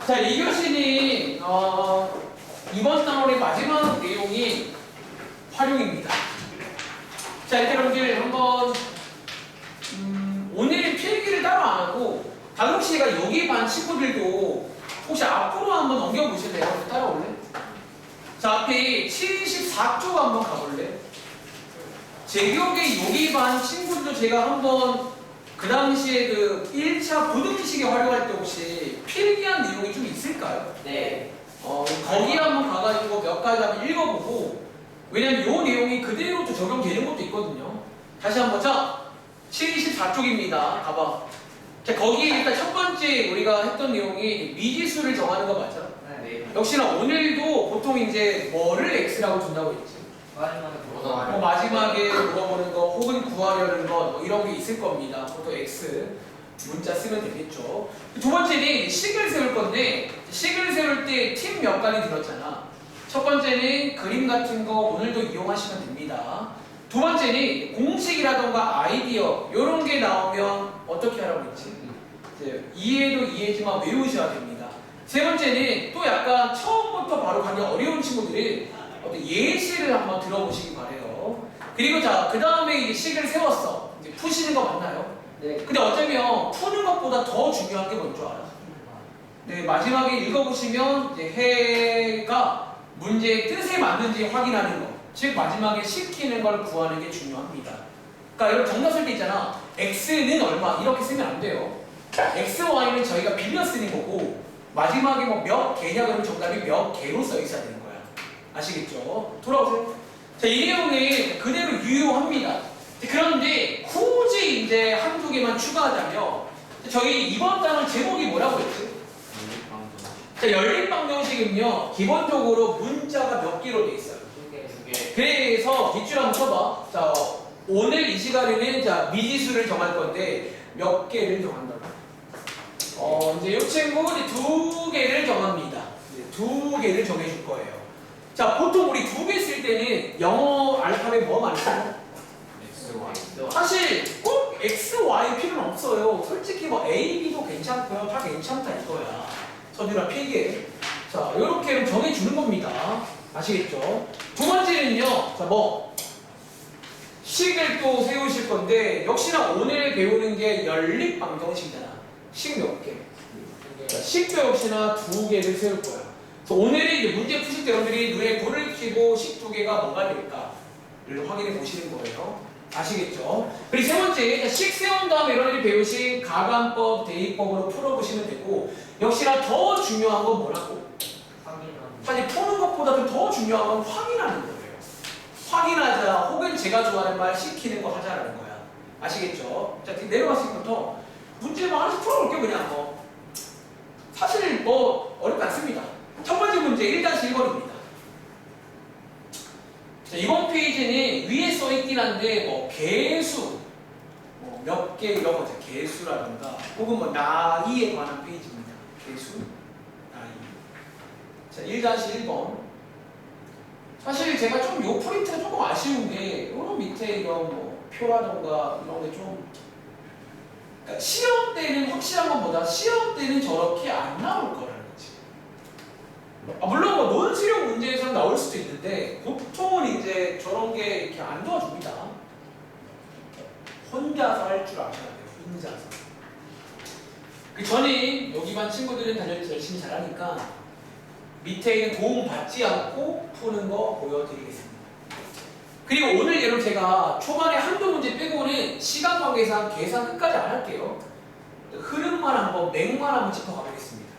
자, 이 교시는 이번 단원의 마지막 내용이 활용입니다. 자, 이렇게 여러분들 한번 오늘 필기를 따로 안 하고 다음 시가 여기 반 친구들도 혹시 앞으로 한번 넘겨보실래요? 따라올래? 자, 앞에 74쪽 한번 가볼래? 제 기억에 여기 반 친구들도 제가 한번 그 당시에 그 1차 고등지식에 활용할 때 혹시 필기한 내용이 좀 있을까요? 네. 거기 한번 가가지고 몇 가지 한번 읽어보고, 왜냐면 이 내용이 그대로 또 적용되는 것도 있거든요. 다시 한번, 자, 74쪽입니다. 가봐. 자, 거기 일단 첫 번째 우리가 했던 내용이 미지수를 정하는 거 맞죠? 네. 역시나 오늘도 보통 이제 뭐를 X라고 준다고 했지? 마지막에 물어보는 거 혹은 구하려는 거 뭐 이런 게 있을 겁니다. 보통 X 문자 쓰면 되겠죠. 두 번째는 식을 세울 건데, 식을 세울 때 팀 몇 가지 들었잖아. 첫 번째는 그림 같은 거 오늘도 이용하시면 됩니다. 두 번째는 공식이라던가 아이디어 이런 게 나오면 어떻게 하라고 했지? 이해도 이해지만 외우셔야 됩니다. 세 번째는 또 약간 처음부터 바로 가기 어려운 친구들이 어떤 예시를 한번 들어보시기 바래요. 그리고 자, 그 다음에 이제 식을 세웠어. 이제 푸시는 거 맞나요? 네. 근데 어쩌면 푸는 것보다 더 중요한 게 뭔 줄 알아? 네, 마지막에 읽어보시면 이제 해가 문제의 뜻에 맞는지 확인하는 거. 즉 마지막에 시키는 걸 구하는 게 중요합니다. 그러니까 여러분 정답 쓸 때 있잖아. X는 얼마 이렇게 쓰면 안 돼요. X, Y는 저희가 빌려 쓰는 거고, 마지막에 뭐 몇 개냐 그러면 정답이 몇 개로 써 있어야 되는 거야. 아시겠죠? 돌아오세요. 자, 이 내용은 그대로 유효합니다. 그런데 굳이 이제 한두 개만 추가하자면, 저희 이번 단원 제목이 뭐라고 했지? 자, 연립방정식은요 기본적으로 문자가 몇 개로 돼 있어요. 그래서 뒷줄 한번 쳐봐. 자, 오늘 이 시간에는 자 미지수를 정할 건데 몇 개를 정한다고? 이제 이 친구 이제 두 개를 정합니다. 두 개를 정해줄 거예요. 자, 보통 우리 두 개 쓸 때는 영어 알파벳 뭐 많이 써요? 사실 꼭 X, Y 필요는 없어요. 솔직히 뭐 A, B도 괜찮고요. 다 괜찮다 이거야. 선율아 필기해. 자, 이렇게 정해주는 겁니다. 아시겠죠? 두 번째는요. 자, 뭐 식을 또 세우실 건데 역시나 오늘 배우는 게 연립방정식이잖아. 식 몇 개? 식도 역시나 두 개를 세울 거야. 그래서 오늘은 이제 문제 푸실 때 여러분들이 눈에 불을 켜고 식 두 개가 뭐가 될까를 확인해 보시는 거예요. 아시겠죠? 그리고 세 번째, 식 세운 다음에 여러분들이 배우신 가관법, 대입법으로 풀어보시면 되고, 역시나 더 중요한 건 뭐라고? 사실 푸는 것보다도 더 중요한 건 확인하는 거예요. 확인하자, 혹은 제가 좋아하는 말 시키는 거 하자라는 거야. 아시겠죠? 자, 내려갔을 때부터 문제 뭐 하나씩 풀어볼게요, 그냥 뭐. 사실 뭐 어렵지 않습니다. 첫 번째 문제 1-1번입니다. 자, 이번 페이지는 위에 써있긴 한데 뭐 개수, 뭐 몇 개 이런 거, 개수라든가 혹은 뭐 나이에 관한 페이지입니다. 개수, 나이. 자, 1-1번. 사실 제가 좀 요 프린트가 조금 아쉬운 게 요런 밑에 이런 뭐 표라던가 이런 게 좀, 그러니까 시험 때는 확실한 것보다 시험 때는 저렇게 안 나올 거라는 거지. 물론 뭐 논술형 문제에서는 나올 수도 있는데 보통은 이제 저런 게 이렇게 안 도와줍니다. 혼자서 할 줄 아셔야 돼요. 혼자서. 저는 여기 반 친구들은 다들 열심히 잘하니까 밑에 있는 도움 받지 않고 푸는 거 보여드리겠습니다. 그리고 오늘 여러분 제가 초반에 한두 문제 빼고는 시간 관계상 계산 끝까지 안 할게요. 흐름만 한번, 맥만 한번 짚어가 보겠습니다.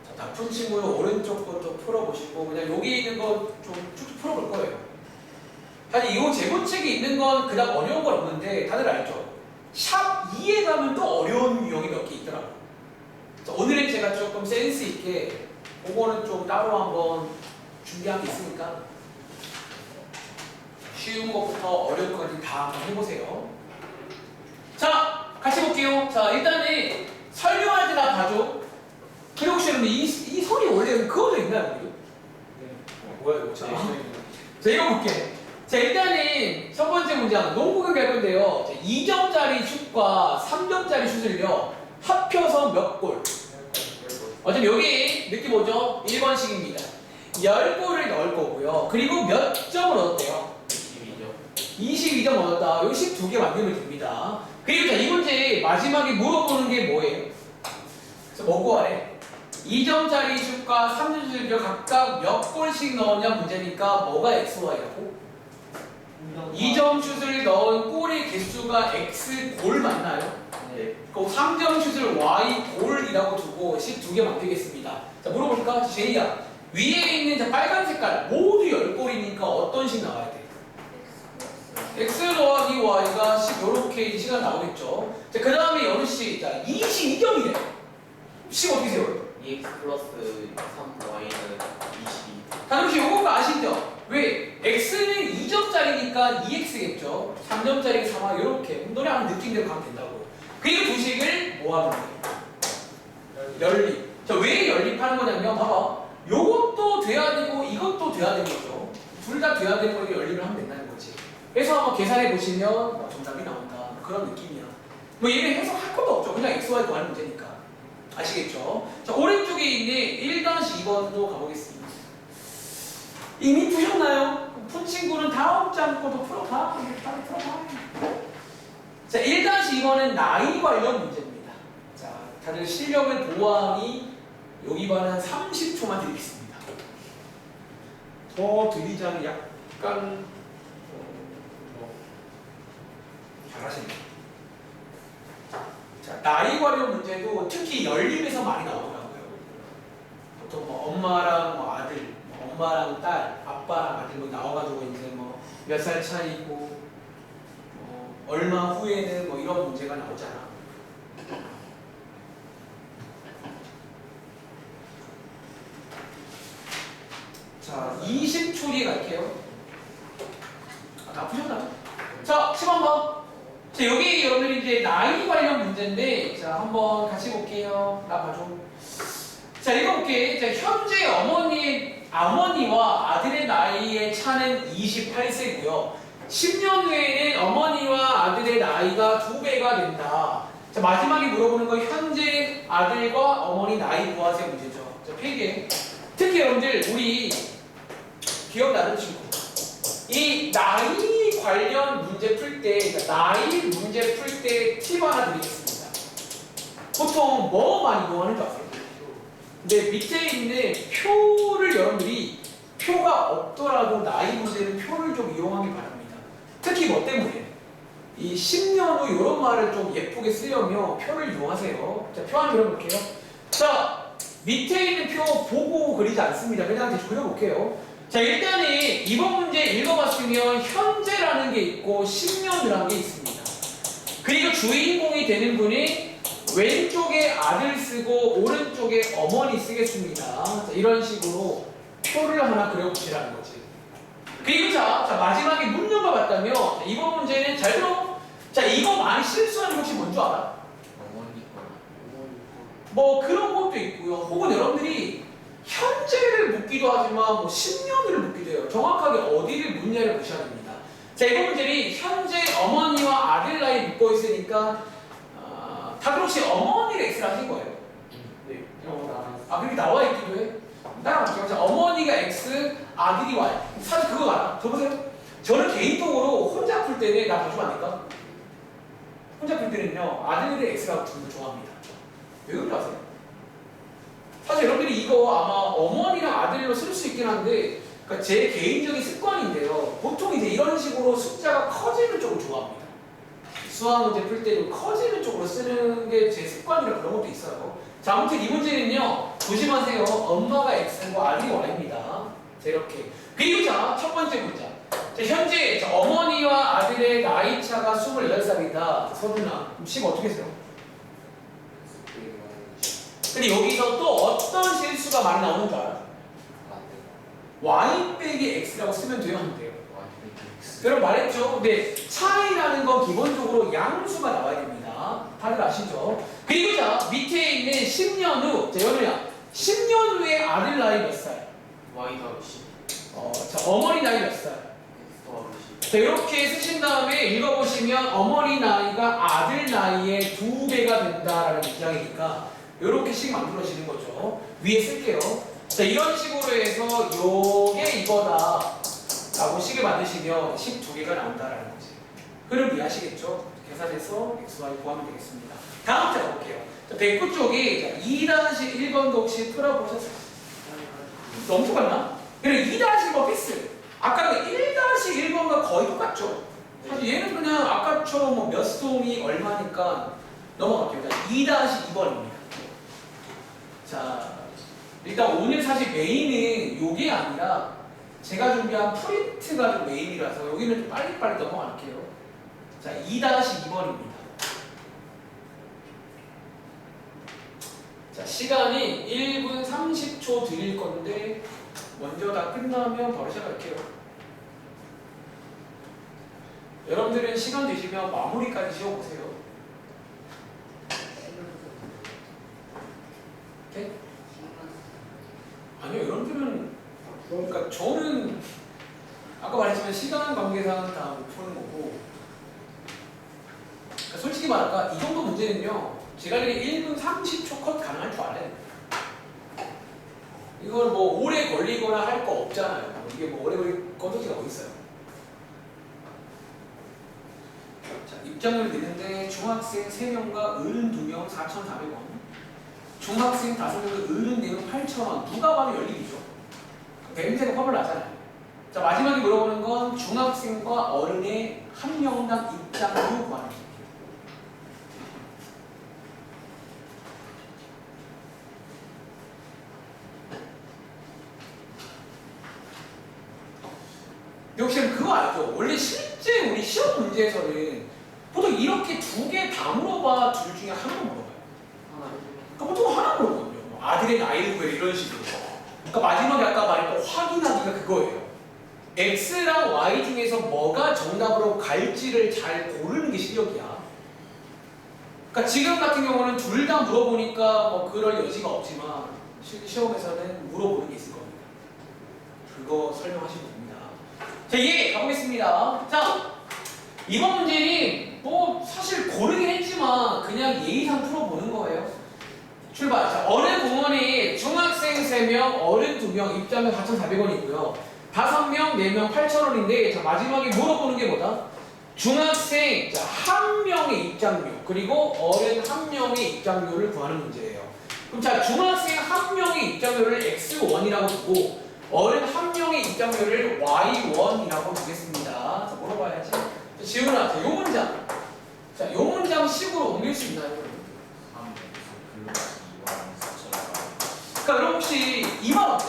자, 나쁜 친구는 오른쪽부터 풀어보시고 그냥 여기 있는 거 좀 쭉쭉 풀어볼 거예요. 사실 이 제본책에 있는 건 그닥 어려운 건 없는데 다들 알죠? 샵 2에 가면 또 어려운 유형이 몇 개 있더라고요. 오늘은 제가 조금 센스 있게 그거는 좀 따로 한번 준비한 게 있으니까 쉬운 것부터 어려운 것까지 다 한번 해보세요. 자, 같이 볼게요. 자, 일단은 설명할 때 다 봐줘. 그리고 혹시 여러분 이 소리 원래 그어져 있나요? 뭐야 이거? 자, 읽어볼게. 자, 자, 일단은 첫 번째 문장 농구경기 할 건데요. 자, 2점짜리 슛과 3점짜리 슛을요 합쳐서 몇 골? 어차피 여기 느낌 오죠? 1번식입니다. 10골을 넣을 거고요. 그리고 몇 점을 얻었대요? 22점 얻었다. 여기 12개 만들면 됩니다. 그리고 자, 이 문제 마지막에 물어보는 게 뭐예요? 그래서 뭐 구하래? 2점짜리 슛과 3점 슛을 각각 몇 골씩 넣었냐 문제니까 뭐가 XY라고? 2점 슛을 넣은 골의 개수가 X 골 맞나요? 네. 그럼 3점 슛을 Y 골이라고 두고 식 2개 만들겠습니다. 자, 물어볼까? 제이야. 위에 있는 자 빨간 색깔 모두 10골이니까 어떤 식 나와야 돼? X 더하기 Y가 요렇게 식가 나오겠죠. 자, 그 다음에 여느 씨, 자, 22점이래. 식 어떻게 세워요? 2x 플러스 3y는 22. 다들 혹시 요거 아시죠? 왜? X는 2점짜리니까 2X겠죠. 3점짜리가 3Y 이렇게 너네 아는 느낌대로 가면 된다고. 그리고 두 식을 뭐 하는 거예요? 연립. 자, 왜 연립하는 거냐면 봐봐. 요것도 돼야 되고 이것도 돼야 되는 거죠. 둘 다 돼야 되는 거니까 연립을 하면 된다는 거지. 그래서 한번 계산해 보시면 정답이 나온다. 그런 느낌이야. 뭐 얘는 해석할 것도 없죠. 그냥 XY 구하는 문제니까. 아시겠죠? 자, 오른쪽에 있는 1-2번도 가보겠습니다. 이미 푸셨나요? 푼 친구는 다음 장거도 풀어봐. 빨리 풀어봐. 자, 1-2번은 나이 관련 문제입니다. 자, 다들 실력을 보완이 여기 반은 한 30초만 드리겠습니다. 더 드리자면 약간 잘하시네요. 자, 나이 관련 문제도 특히 연립에서 많이 나오더라고요. 보통 뭐 엄마랑 뭐 아들, 뭐 엄마랑 딸, 아빠랑 아들 뭐 나와가지고 이제 뭐 몇 살 차이고 얼마 후에는 뭐 이런 문제가 나오잖아. 자, 20초 뒤에 갈게요. 다 푸셨나요? 자, 10번. 자, 여기 여러분들이 이제 나이 관련 문제인데, 자, 한번 같이 볼게요. 나 봐줘. 자, 읽어볼게. 자, 현재 어머니와 아들의 나이의 차는 28세고요. 10년 후에는 어머니와 아들의 나이가 2배가 된다. 자, 마지막에 물어보는 건 현재 아들과 어머니 나이 구하세요 문제죠. 자, 필기. 특히 여러분들, 우리 기억나는 친구. 이 나이 관련 문제 풀 때, 나이 문제 풀 때 팁 하나 드리겠습니다. 보통 뭐 많이 이용하는 줄 아세요? 근데 밑에 있는 표를 여러분들이 표가 없더라도 나이 문제는 표를 좀 이용하기 바랍니다. 특히 뭐 때문에? 이 10년 후 이런 말을 좀 예쁘게 쓰려면 표를 이용하세요. 자, 표 하나 그려볼게요. 자, 밑에 있는 표 보고 그리지 않습니다. 그냥 대충 그려볼게요. 자, 일단은 이번 문제 읽어봤으면 현재라는 게 있고 10년이라는 게 있습니다. 그리고 주인공이 되는 분이 왼쪽에 아들 쓰고 오른쪽에 어머니 쓰겠습니다. 자, 이런 식으로 표를 하나 그려보시라는 거지. 그리고 자 마지막에 묻는 거 봤다면 자, 이번 문제는 잘 들어. 자, 이거 많이 실수하는 거 혹시 뭔 줄 알아? 뭐 그런 것도 있고요. 혹은 여러분들이 현재를 묻기도 하지만 뭐 10년을 묻기도 해요. 정확하게 어디를 묻냐를 보셔야 됩니다. 자, 이번 문제는 현재 어머니와 아들 나이 묻고 있으니까 다들 혹시 어머니를 X를 하신 거예요? 네. 그렇게 나와 있기도 해. 따라갈게요. 자, 어머니가 X, 아들이 Y. 사실 그거 알아? 저 보세요. 저는 개인적으로 혼자 풀 때는 나 봐주면 안 될까? 혼자 풀 때는요, 아들을 X라고 두는 걸 좋아합니다. 왜 그런지 아세요? 사실 여러분들이 이거 아마 어머니랑 아들로 쓸 수 있긴 한데, 그러니까 제 개인적인 습관인데요. 보통 이제 이런 식으로 숫자가 커지는 쪽을 좋아합니다. 수학 문제 풀 때도 커지는 쪽으로 쓰는 게 제 습관이라 그런 것도 있어요. 자, 아무튼 이 문제는요, 조심하세요. 엄마가 X고 아들이 Y입니다. 자, 이렇게. 그리고 자, 첫 번째 문제. 자, 현재 어머니와 아들의 나이 차가 28살이다. 서준아, 그럼 식 어떻게 써요? 근데 여기서 또 어떤 실수가 많이 나오는 줄 알아? Y 빼기 X라고 쓰면 돼요, 안 돼요? 여러분 말했죠? 근데 차이라는 건 기본적으로 양수가 나와야 됩니다. 다들 아시죠? 그리고 자, 밑에 있는 10년 후, 자, 여러분야, 10년 후에 아들 나이 몇 살? Y 더하기 10. 자, 어머니 나이 몇 살? X 더하기 10. 자, 이렇게 쓰신 다음에 읽어보시면 어머니 나이가 아들 나이의 2배가 된다라는 입장이니까 이렇게 식 만들어지는 거죠. 위에 쓸게요. 자, 이런 식으로 해서 요게 이거다 라고 식을 만드시면 식 2개가 나온다라는 거지. 흐름 이해하시겠죠? 계산해서 xy 구하면 되겠습니다. 다음 자 볼게요. 자, 109 쪽이 2-1번도 혹시 풀어보셨어요? 너무 똑같나? 그래 2-1번 패스. 아까 1-1번과 거의 똑같죠? 사실 얘는 그냥 아까처럼 뭐 몇 송이 얼마니까 넘어갈게요. 2-2번입니다. 자, 일단 오늘 사실 메인은 요게 아니라 제가 준비한 프린트가 좀 메인이라서 여기는 좀 빨리빨리 넘어갈게요. 자, 2-2번입니다. 자, 시간이 1분 30초 드릴 건데 먼저 다 끝나면 바로 시작할게요. 여러분들은 시간 되시면 마무리까지 지어보세요. 오케이? 아니요, 여러분들은 그러니까 저는 아까 말했지만 시간 관계상 다 못 푸는 거고, 그러니까 솔직히 말할까 이 정도 문제는요 제가 알기로 1분 30초 컷 가능할 줄 알아요. 이걸 뭐 오래 걸리거나 할 거 없잖아요. 이게 뭐 오래 걸릴 건덕지가 어디 있어요? 자, 입장을 내는데 중학생 3명과 어른 2명 4,400원, 중학생 5명과 어른 4명 8,000원. 누가 봐도 연립이죠. 뱀새가 화를 나잖아요. 자, 마지막에 물어보는 건 중학생과 어른의 한 명당 입장료 구하는 거예요. 역시 그거 알죠? 원래 실제 우리 시험 문제에서는 보통 이렇게 2개 다 물어봐, 둘 중에 하나만 물어봐요. 그러니까 보통 하나 물어보거든요. 뭐 아들의 나이를 구해 이런 식으로. 그러니까 마지막에 아까 말했던 확인하기가 그거예요. X랑 Y 중에서 뭐가 정답으로 갈지를 잘 고르는 게 실력이야. 그러니까 지금 같은 경우는 둘 다 물어보니까 뭐 그럴 여지가 없지만 시험에서는 물어보는 게 있을 겁니다. 그거 설명하시면 됩니다. 자, 예, 가보겠습니다. 자, 이번 문제는 뭐 사실 고르긴 했지만 그냥 예의상 풀어보는 거예요. 출발. 자, 어른 공원이 중학생 3명, 어른 2명, 입장료 4,400원이고요. 5명, 4명 8,000원인데 자, 마지막에 물어보는 게 뭐다? 중학생 자, 1명의 입장료 그리고 어른 1명의 입장료를 구하는 문제예요. 그럼 자, 중학생 1명의 입장료를 x1이라고 두고 어른 1명의 입장료를 y1이라고 두겠습니다. 자, 물어봐야지. 지훈아, 자, 요 문장. 자, 요 문장 식으로 옮길 수 있나요? 그러니까 여러분 혹시 이 말 어때?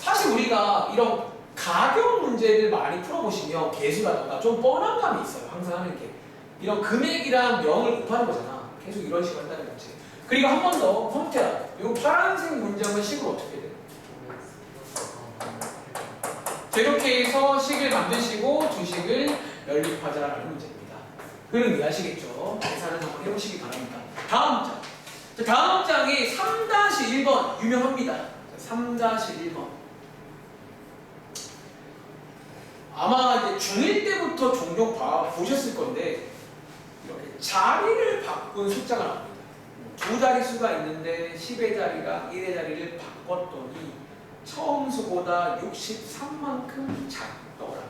사실 우리가 이런 가격 문제를 많이 풀어보시면 개수라던가 좀 뻔한 감이 있어요. 항상 하는 게 이런 금액이랑 명을 곱하는 거잖아. 계속 이런 식으로 한다는 거지. 그리고 한 번 더 컴퓨터라. 이 파란색 문장은 식으로 어떻게 돼? 자, 이렇게 해서 식을 만드시고 두 식을 연립하자라는 문제입니다. 그럼 이해하시겠죠? 계산을 한번 해보시기 바랍니다. 다음 장. 자, 다음 장이 3-1번 유명합니다. 자, 3-1번. 아마 이제 중1 때부터 종종 보셨을 건데 이렇게 자리를 바꾼 숫자가 나옵니다. 두 자릿수가 있는데 10의 자리랑 1의 자리를 바꿨더니 처음 수보다 63만큼 작더라.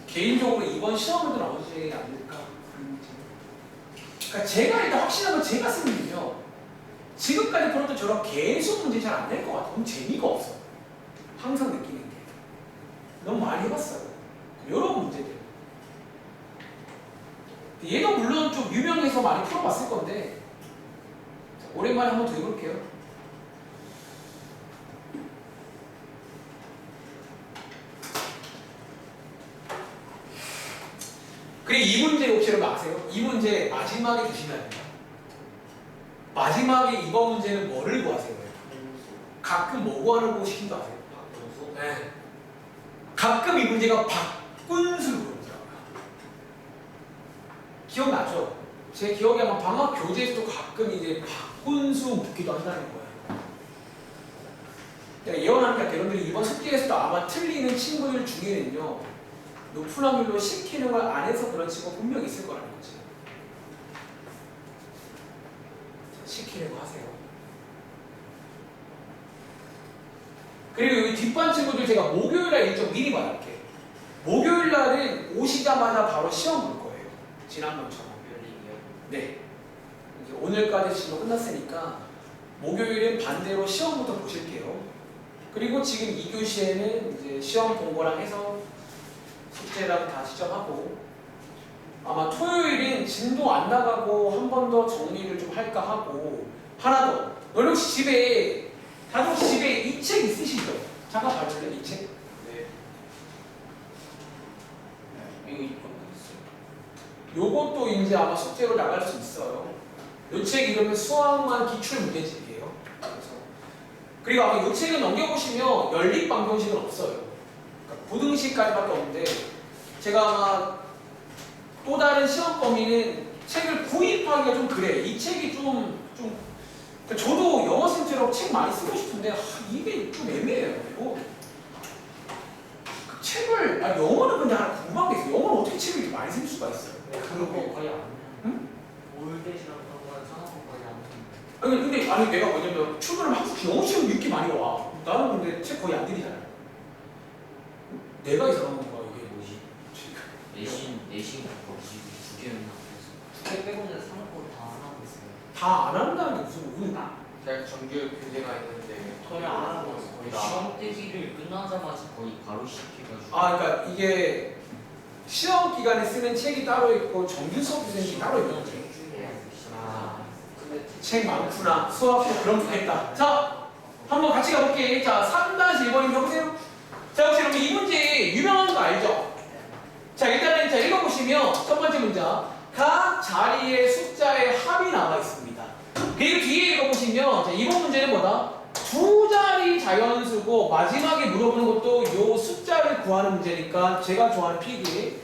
개인적으로 이번 시험에도 나오지 않을까? 그러니까 제가 일단 확실한 건 제가 쓰는 일이요. 지금까지 풀었던 저런 계속 문제 잘 안 낼 것 같아요. 너무 재미가 없어. 항상 느끼는 게 너무 많이 해봤어요. 이런 문제들. 얘도 물론 좀 유명해서 많이 풀어봤을 건데 자, 오랜만에 한번 더 해볼게요. 그리고 이 문제 혹시 여러분 아세요? 이 문제 마지막에 주시면 됩니다. 마지막에 이번 문제는 뭐를 구하세요? 가끔 뭐 구하는 거 시킨 거 아세요? 네. 가끔 이 문제가 박군수로 물어보더라고요. 기억나죠? 제 기억에 아마 방학 교재에서도 가끔 이제 박군수 묻기도 한다는 거예요. 내가 예언합니다. 여러분들이 이번 숙제에서도 아마 틀리는 친구들 중에는요, 높은 확률로 시키는 걸 안 해서 그런 친구 분명히 있을 거라는 거지. 시키는 거 하세요. 그리고 여기 뒷반 친구들 제가 목요일날 일정 미리 말할게. 목요일날은 오시자마자 바로 시험 볼 거예요. 지난번처럼. 네. 이제 오늘까지 지금 끝났으니까 목요일은 반대로 시험부터 보실게요. 그리고 지금 2교시에는 이제 시험 본 거랑 해서 숙제랑 다 시점하고, 아마 토요일은 진도 안 나가고 한 번 더 정리를 좀 할까 하고, 하나 더. 너희 혹시 집에, 다들 혹시 집에 이 책 있으시죠? 잠깐 봐줄래, 이 책? 네. 이거 이거 요것도 이제 아마 숙제로 나갈 수 있어요. 요 책 이름은 수학만 기출 문제집이에요. 그리고 아마 요 책을 넘겨보시면 연립 방정식은 없어요. 그러니까 고등식까지밖에 없는데, 제가 아마 또 다른 시험 범위는 책을 구입하기가 좀 그래. 이 책이 그러니까 저도 영어 선생님처럼 책 많이 쓰고 싶은데 이게 좀 애매해요. 그 책을 영어는 그냥 궁금한 게 있어요. 영어는 어떻게 책을 이렇게 많이 쓸 수가 있어요? 그거 거의 안 해요. 응? 올댓이랑 그런 거는 상황은 거의 안 해요. 아니 내가 뭐냐면 출근을 한국 영어 시험 이렇게 많이 와. 나는 근데 책 거의 안 들이잖아요. 내가 이상한 건가 이게 뭐지? 내신 그거 2개였나 그래서 2개 빼고는 상황을 다 안 하고 있어요. 다 안 한다는 게 무슨 의미야? 제가 정규 교재가 있는데 거의 안 하고 있어요. 거의 다 시험 대기를 끝나자마자 거의 바로 시켜가지고. 그러니까 이게 시험 기간에 쓰는 책이 따로 있고 정규 수업 쓰는 책이 따로 있는 거지. 근데 책 많구나. 수학도 그럼 좋겠다. 자, 한번 같이 가볼게. 자, 3-1번님 해보세요. 자, 혹시 여러분 이 문제 유명한 거 알죠? 자, 일단은 자 읽어보시면 첫 번째 문장. 각 자리의 숫자의 합이 나와 있습니다. 그리고 뒤에 읽어보시면 자, 이번 문제는 뭐다? 두 자리 자연수고 마지막에 물어보는 것도 요 숫자를 구하는 문제니까 제가 좋아하는 필기.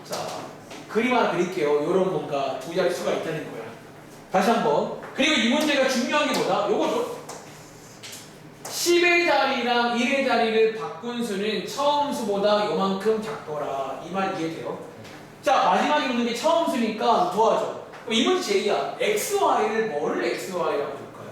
자, 그림 하나 그릴게요. 요런 뭔가 두 자리 수가 있다는 거야. 다시 한번. 그리고 이 문제가 중요한 게 뭐다? 요거죠. 10의 자리랑 1의 자리를 바꾼 수는 처음 수보다 요만큼 작더라. 이 말 이해돼요? 자, 마지막에 묻는 게 처음 수니까 도와줘. 그럼 이 문제 제이야. XY를 뭐를 XY라고 줄까요?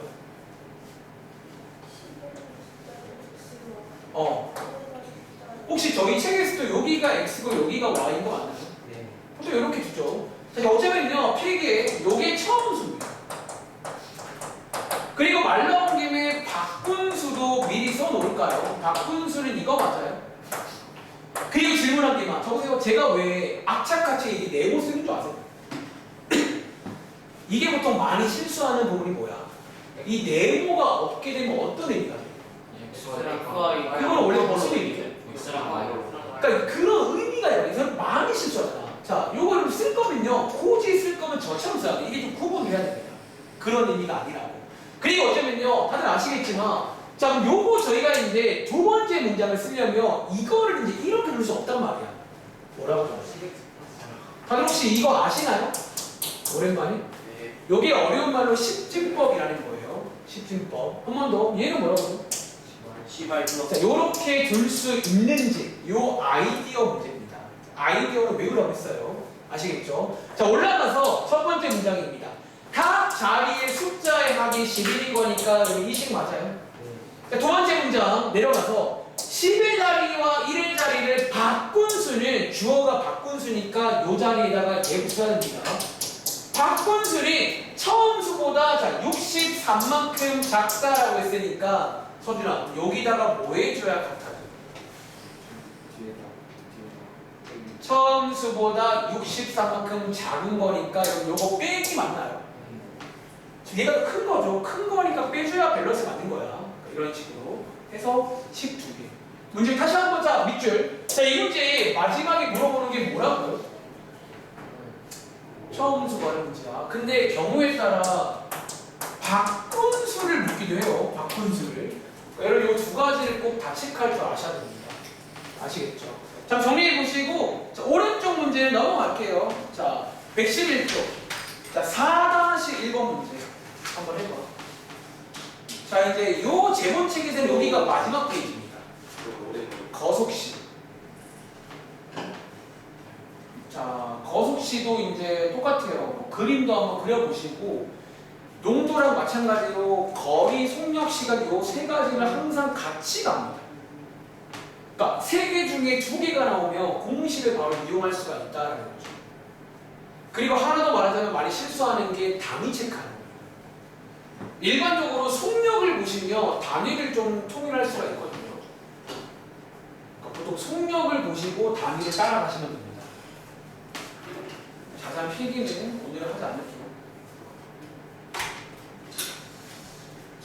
혹시 저희 책에서도 여기가 X고 여기가 Y인 거 맞나요? 네. 보통 이렇게 주죠. 자, 어쩌면요, 필기에 요게 처음 수입니다. 그리고 말 나온 김에 바꾼 수도 미리 써놓을까요? 바꾼 수는 이거 맞아요? 그리고 질문한 게만 저보세요. 제가 왜 악착같이 이 네모 쓰는 줄 아세요? 이게 보통 많이 실수하는 부분이 뭐야? 이 네모가 없게 되면 어떤 의미가 돼요? 그건 원래 무슨 의미죠? X랑 Y로. 그러니까 그런 의미가 있어서 많이 실수하잖아. 자, 요거를 쓸 거면요, 굳이 쓸 거면 저처럼 써야 돼. 이게 좀 구분을 해야 됩니다. 그런 의미가 아니라고. 그리고 어쩌면요, 다들 아시겠지만, 자, 그럼 요거 저희가 이제 두 번째 문장을 쓰려면 이거를 이제 이렇게 넣을 수 없단 말이야. 뭐라고 좀 아시겠지? 다들 혹시 이거 아시나요? 오랜만에? 네. 요게 어려운 말로 십진법이라는 거예요. 십진법. 한 번 더. 얘는 뭐라고요? 시발 자, 요렇게 둘 수 있는지 요 아이디어 문제입니다. 아이디어를 외우라고 했어요. 아시겠죠? 자, 올라가서 첫 번째 문장입니다. 각 자리의 숫자의 합이 11인 거니까 여기 20 맞아요? 자, 두 번째 문장 내려가서 10의 자리와 1의 자리를 바꾼 수는 주어가 바꾼 수니까 요 자리에다가 얘 붙여야 됩니다. 바꾼 수는 처음 수보다 자, 63만큼 작다라고 했으니까 서준아, 여기다가 뭐 해줘야 같아져? 처음 수보다 63만큼 작은 거니까 요거 빼기 맞나요? 얘가 더 큰 거죠. 큰 거니까 빼줘야 밸런스 맞는 거야. 이런 식으로 해서 12개. 문제 다시 한번 자, 밑줄. 자, 이 문제 마지막에 물어보는 게 뭐라고요? 처음 수구하는 문제야. 근데 경우에 따라 바꾼 수를 묻기도 해요. 바꾼 수를. 여러분 이 두 가지를 꼭 다 체크할 줄 아셔야 됩니다. 아시겠죠? 자, 정리해 보시고 자, 오른쪽 문제는 넘어갈게요. 자, 111쪽. 자, 4-1번 문제 한번 해봐. 자, 이제 요 제본책에서는 여기가 마지막 페이지입니다. 거속시. 자, 거속시도 이제 똑같아요. 뭐 그림도 한번 그려보시고, 농도랑 마찬가지로 거리, 속력, 시간 요 세 가지를 항상 같이 갑니다. 그러니까 세 개 중에 두 개가 나오면 공식을 바로 이용할 수가 있다는 거죠. 그리고 하나 더 말하자면 많이 실수하는 게 단위 체크하는 거예요. 일반적으로 속력을 보시면 단위를 좀 통일할 수가 있거든요. 그러니까 보통 속력을 보시고 단위를 따라가시면 됩니다. 자세한 필기는 오늘 하지 않을게요.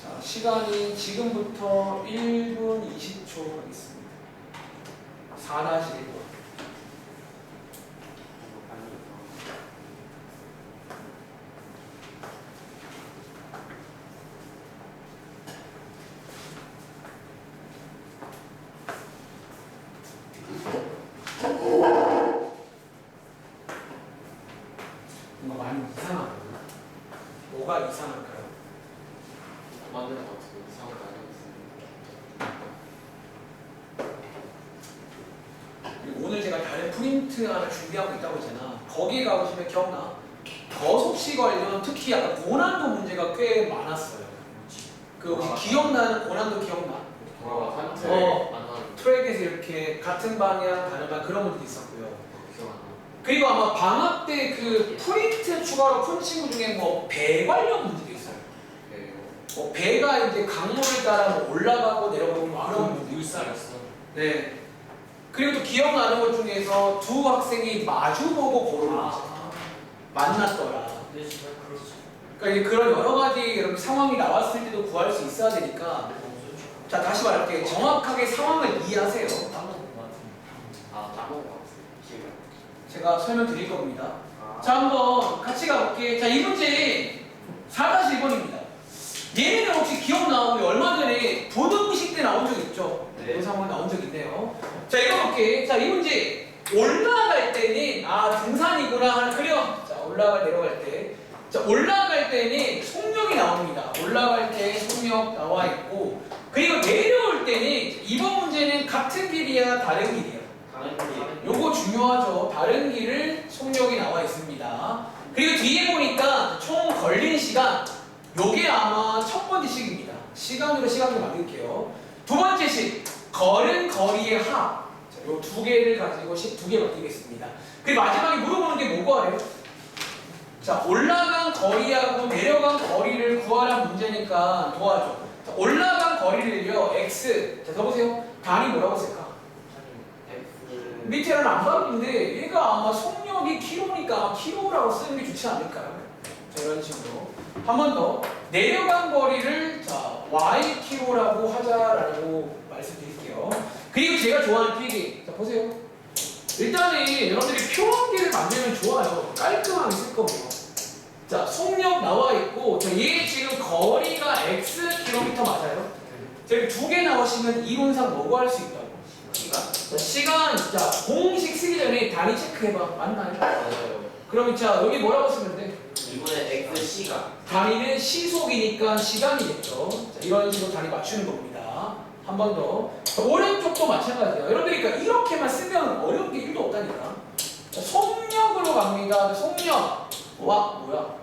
자, 시간이 지금부터 1분 20초 하겠습니다. 4-1번. 뭔가 많이 이상하거든요. 뭐가 이상할까요? 만드는 것 같아요. 이상한 거 아니었어요. 그리고 오늘 제가 다른 프린트 하나 준비하고 있다고 했잖아. 거기에 가보시면 기억나? 거속시 관련 특히 약간 고난도 문제가 꽤 많았어요. 그 혹시 기억나는 고난도 기억나? 돌아와 한틀 트랙에서 이렇게 같은 방향 다른 방향 그런 것도 있었고요. 기억 안 나. 그리고 아마 방학 때 그 프린트 추가로 푼 친구 중에 뭐 배 관련 문제도 있어요. 뭐 배가 이제 강물을 따라 뭐 올라가고 내려가고 뭐 그런 문제. 물살이었어. 네. 그리고 또 기억나는 것 중에서 두 학생이 마주보고 걸어오는 거죠. 만났더라. 네, 진짜 그렇죠. 그러니까 이제 그런 여러 가지 이런 상황이 나왔을 때도 구할 수 있어야 되니까. 자, 다시 말할게요. 정확하게 상황을 이해하세요. 까먹은 것 같은데. 아 까먹은 것 같아요. 기억이 안 제가 설명드릴 겁니다. 나. 자, 한번 같이 가볼게요. 자, 이 문제 4-1번입니다. 얘네는 혹시 기억나? 우리 얼마 전에 부등식 때 나온 적 있죠? 네. 그 상황 나온 적 있네요. 자, 이거 볼게. 자, 이 문제 올라갈 때는 등산이구나 하나 그려. 자, 올라갈 내려갈 때. 자, 올라갈 때는 속력이 나옵니다. 올라갈 때 속력 나와 있고, 그리고 내려올 때는 이번 문제는 같은 길이야, 다른 길이야. 다른 게 요거 중요하죠. 다른 길을 속력이 나와 있습니다. 그리고 뒤에 보니까 총 걸린 시간 요게 아마 첫 번째 식입니다. 시간으로 시간을 만들게요. 두 번째 식 걸은 거리의 합. 요 두 개를 가지고 식 두 개 만들겠습니다. 그리고 마지막에 물어보는 게 뭐가 요 자, 올라간 거리하고 내려간 거리를 구하라는 문제니까 도와줘. 자, 올라간 거리를요 x. 자, 써보세요. 단위 뭐라고 쓸까? F 밑에는 안 바뀌는데 얘가 아마 속력이 킬로니까 킬로라고 쓰는 게 좋지 않을까요? 자, 이런 식으로 한 번 더 내려간 거리를 자 y 킬로라고 하자라고 말씀드릴게요. 그리고 제가 좋아하는 필기 자 보세요. 일단은 여러분들이 표현기를 만들면 좋아요. 깔끔하게 쓸 거고요. 자 속력 나와 있고 자, 얘 지금 거리가 x 킬로미터 맞아요? 저기 두 개 나오시면 이론상 뭐고 할 수 있다고? 시간 자, 시간, 자, 공식 쓰기 전에 단위 체크해봐. 맞나요? 맞아요. 그럼 자, 여기 뭐라고 쓰면 돼? 이번에 XC가 단위는 시속이니까 시간이겠죠. 자, 이런 식으로 단위 맞추는 겁니다. 한 번 더. 자, 오른쪽도 마찬가지예요. 여러분들이 그러니까 이렇게만 쓰면 어려운 게 1도 없다니까. 자, 속력으로 갑니다. 속력. 와, 뭐야?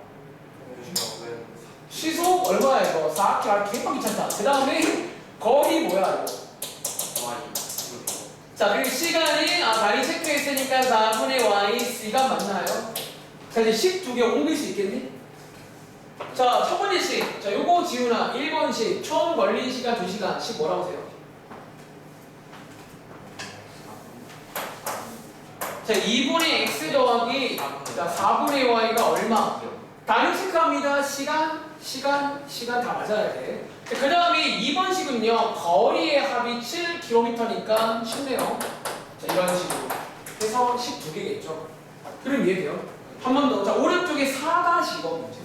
시속 얼마야 이거? 4km. 개빡 귀찮다. 그 다음에 거리 뭐야 이거? 자, 그리고 시간이 단위 체크했으니까 4분의 y 시간 맞나요? 자, 이제 식 두 개 옮길 수 있겠니? 자, 첫 번째 식. 자, 요거 지우나 1번 식. 총 걸린 시간 2시간. 식 뭐라고 하세요? 자, 2분의 x 더하기 자, 4분의 y가 얼마? 단위 체크합니다. 시간 다 맞아야 돼. 그 다음에 2번 식은요, 거리의 합이 7km니까 쉽네요. 자, 이런 식으로 해서 식 두 개겠죠. 그럼 이해돼요? 한 번 더. 자, 오른쪽에 4-2번 문제.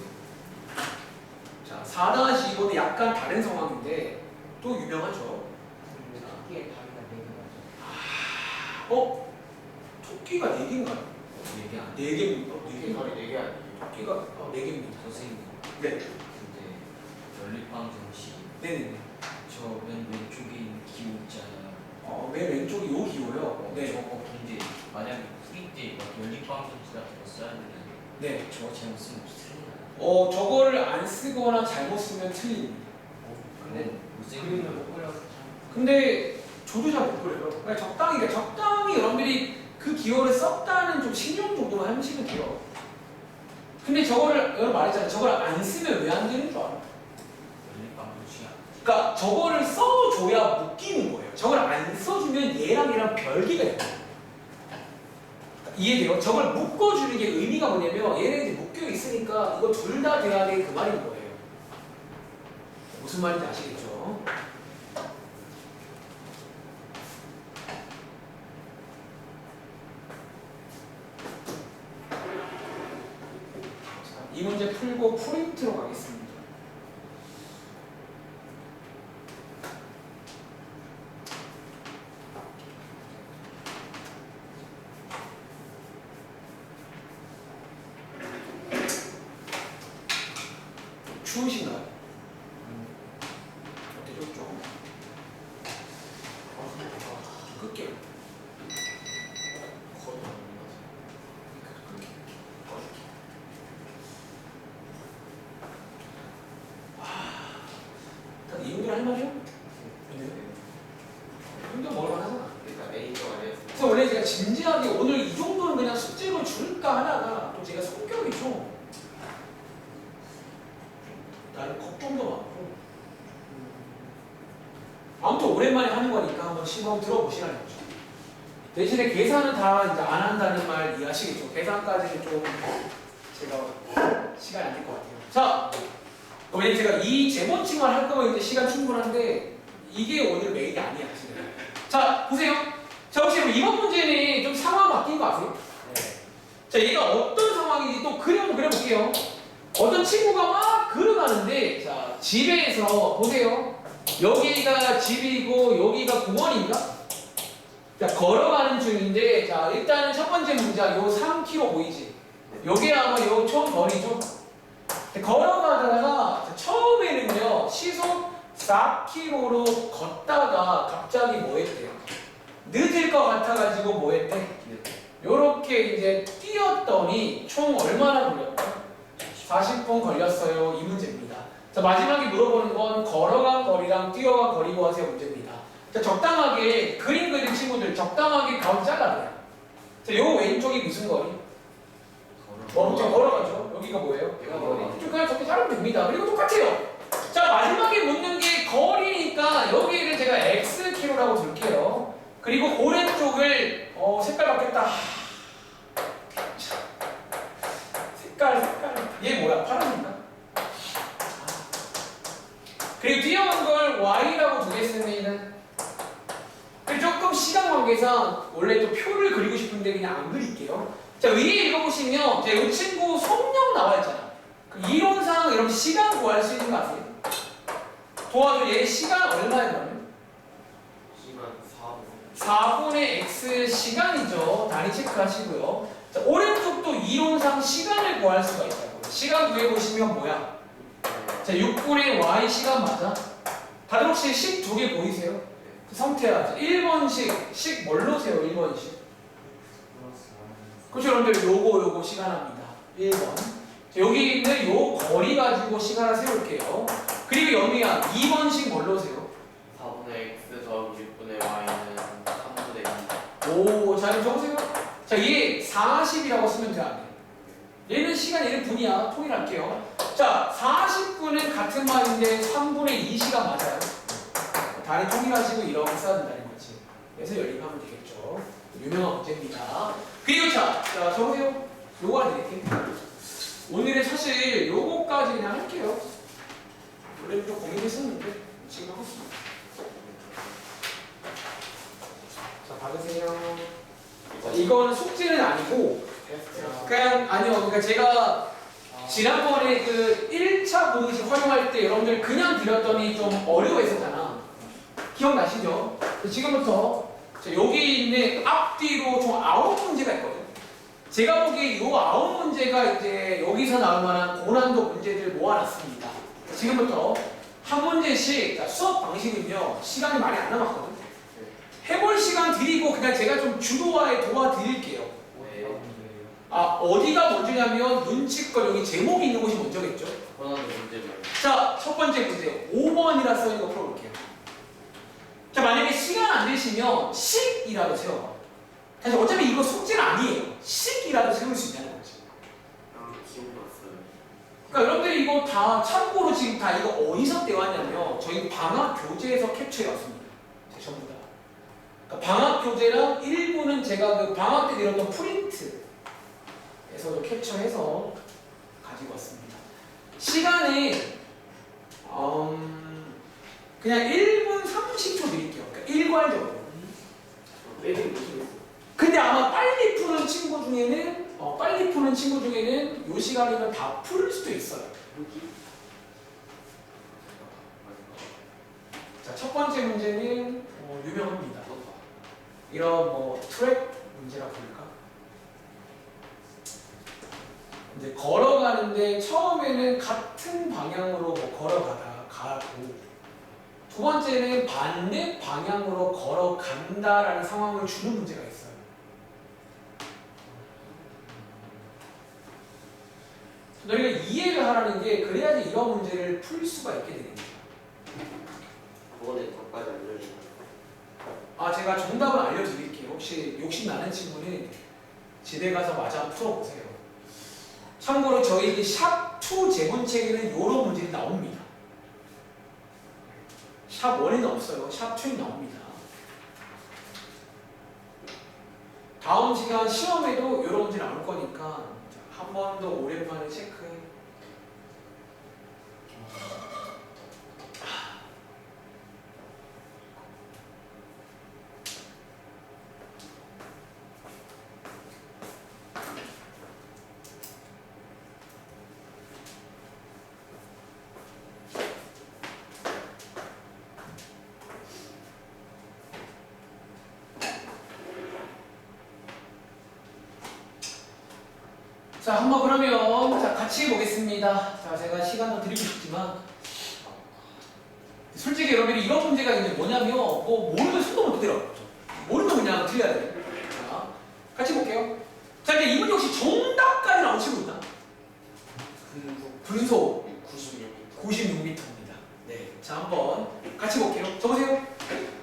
자, 4-2번은 약간 다른 상황인데, 또 유명하죠. 토끼의 다리가 4개가 토끼가 4개인가요? 4개 아니야? 4개입니다. 이게 4개. 거리 4개 아니에요? 토끼가 4개입니다. 선생님 네. 근데 연립방정식 네네네. 저 맨 왼쪽에 있는 기호 있잖아요. 맨 왼쪽이 요 기호요. 네. 저거 근데 만약에 프리 때막 연립방정식 같은 거 써야 되는데 네. 저거 잘못 쓰면 틀리나요? 저거를 안 쓰거나 잘못 쓰면 틀립니다. 근데 못생기면 못 그려서 근데 저도 잘 못 그려요. 그러니까 적당히 여러분들이 그 기호를 썼다는 좀 신용 정도만 하시면 돼요. 근데 저거를 여러분 말했잖아요. 저걸 안 쓰면 왜 안 되는 줄 알아요? 연립방정식이 안 그러니까 저거를 써줘야 묶이는 거예요. 저걸 안 써주면 얘랑 별개가 돼요. 이해돼요? 저걸 묶어주는 게 의미가 뭐냐면 얘네 이제 묶여 있으니까 이거 둘 다 돼야 돼 그 말인 거예요. 무슨 말인지 아시겠죠? 자, 이 문제 풀고 프린트로 가겠습니다. 추우신가요? 어때요? 좀 끌게요. 코드 안 일단 이분들 할 말이요? 이분들 먹을만 하잖아. 일단 A가 아니었어. 그래서 원래 제가 진지하게 오늘 이 정도는 그냥 숙제로 줄까 하다가 또 제가 성격이 좀 나는 걱정도 많고 아무튼 오랜만에 하는 거니까 한번 시범 들어보시라는 거죠. 대신에 계산은 다 이제 안 한다는 말 이해하시겠죠? 계산까지는 좀 제가 시간이 안 될 것 같아요. 자, 왜냐면 제가 이 제본칙만 할 거면 이제 시간 충분한데 이게 오늘 메인이 아니야 지금. 자, 보세요. 자, 혹시 이번 문제는 좀 상황 바뀐 거 아세요? 네. 자, 얘가 어떤 상황인지 또 그림 그려볼게요. 어떤 친구가 막 걸어가는데, 자, 집에서 보세요. 여기가 집이고 여기가 공원인가? 자, 걸어가는 중인데, 자, 일단은 첫 번째 문장, 요 3km 보이지? 요게 아마 요 총 거리죠? 걸어가다가 자, 처음에는요, 시속 4km로 걷다가 갑자기 뭐 했대요? 늦을 것 같아가지고 뭐 했대? 요렇게 이제 뛰었더니 총 얼마나 걸렸다? 40분 걸렸어요. 이 문제입니다. 자, 마지막에 물어보는 건 걸어간 거리랑 뛰어간 거리 구하세요 문제입니다. 자, 적당하게 그림 그린 친구들 적당하게 가운데 잘라내요. 자, 요 왼쪽이 무슨 거리? 걸어가죠. 여기가 뭐예요? 그냥 저렇게 자르면 됩니다. 그리고 똑같아요. 자, 마지막에 묻는 게 거리니까 여기를 제가 X키로라고 둘게요. 그리고 오른쪽을 색깔 바뀌었다. 색깔 얘 뭐야? 파란인가? 그리고 뛰어간 걸 Y라고 두겠습니다. 그리고 조금 시간 관계상 원래 또 표를 그리고 싶은데 그냥 안 그릴게요. 자, 위에 읽어보시면 이 친구 속력 나와 있잖아. 그 이론상 여러분 시간 구할 수 있는 거 아세요? 도와줘. 얘 시간 얼마야 그러면? 시간 4분. 4분의 x 시간이죠. 단위 체크하시고요. 자, 오른쪽도 이론상 시간을 구할 수가 있다고. 시간 구해보시면 뭐야? 자, 6분의 y 시간 맞아? 다들 혹시 식 두 개 보이세요? 성태야, 1번식, 식 뭘로 세요? 1번식. 그렇죠, 여러분들 요거 시간합니다. 1번. 자, 여기 있는 요 거리 가지고 시간을 세울게요. 그리고 영미야, 2번식 뭘로 세요? 4분의 X 더하기 6분의 Y는 3분의 2. 오, 자, 그럼 적으세요. 자, 얘 40이라고 쓰면 돼, 안 돼? 얘는 시간, 얘는 분이야. 통일할게요. 자, 40분은 같은 말인데 3분의 2시간 맞아요. 다리 통일하시고 이렇게 써야 된다는 거지. 그래서 연립하면 되겠죠. 유명한 문제입니다. 그리고 자, 적으세요. 요거 하나 드릴게요. 오늘은 사실 요거까지 그냥 할게요. 원래 좀 고민했었는데 지금 하고 있습니다. 자, 받으세요. 자, 이거는 숙제는 아니고 그냥 아니요. 그러니까 제가 지난번에 그 1차 보능식 활용할 때 여러분들 그냥 드렸더니 좀 어려워했었잖아. 기억나시죠? 지금부터 자, 여기 있는 앞뒤로 총 9문제가 있거든요. 제가 보기에 이 9문제가 이제 여기서 나올 만한 고난도 문제들 모아놨습니다. 지금부터 한 문제씩. 자, 수업 방식은요 시간이 많이 안 남았거든. 해볼 시간 드리고 그냥 제가 좀 주도하에 도와드릴게요. 네. 아, 어디가 먼저냐면 눈치껏 여기 제목이 있는 곳이 먼저겠죠. 권한의 문제를. 자, 첫 번째 문제 5번이라 써있는 거 풀어볼게요. 자, 만약에 시간 안 되시면 식이라도 세워봐. 사실 어차피 이거 숙제는 아니에요. 식이라도 세울 수 있다는 거지. 기억났어요. 그러니까 여러분들이 이거 다 참고로 지금 다 이거 어디서 떼왔냐면 저희 방학 교재에서 캡처해 왔습니다. 전부 다. 그러니까 방학 교재랑 일부는 제가 그 방학 때 내렸던 프린트에서도 캡처해서 가지고 왔습니다. 시간이 그냥 1분 30초 드릴게요. 그러니까 일괄적으로. 근데 아마 빨리 푸는 친구 중에는 이 시간이면 다 풀 수도 있어요. 자, 첫 번째 문제는 유명합니다. 이런 뭐 트랙 문제라고 부를까? 이제 걸어가는데 처음에는 같은 방향으로 뭐 걸어가다 가고 두 번째는 반대 방향으로 걸어간다라는 상황을 주는 문제가 있어요. 너희가 이해를 하라는 게 그래야지 이런 문제를 풀 수가 있게 됩니다. 그거는 덕까지 알려주세요. 아, 제가 정답을 알려드릴게요. 혹시 욕심 나는 친구는 집에 가서 마저 한번 풀어보세요. 참고로 저희 샵2 제본책에는 이런 문제들이 나옵니다. 샵1에는 없어요. 샵2에 나옵니다. 다음 시간 시험에도 이런 문제 나올 거니까 한 번 더 오랜만에 체크해. 자, 한번 그러면 자 같이 해보겠습니다. 자, 제가 시간도 드리고 싶지만 솔직히 여러분들이 이런 문제가 있는데 뭐냐면 뭐 모르면 손도 못 들어. 모르면 그냥 틀려야 돼. 자, 같이 볼게요. 자, 이제 이 문제 혹시 정답까지 나온 친구 있나? 분소 96m입니다. 네, 자 한번 같이 볼게요. 적으세요.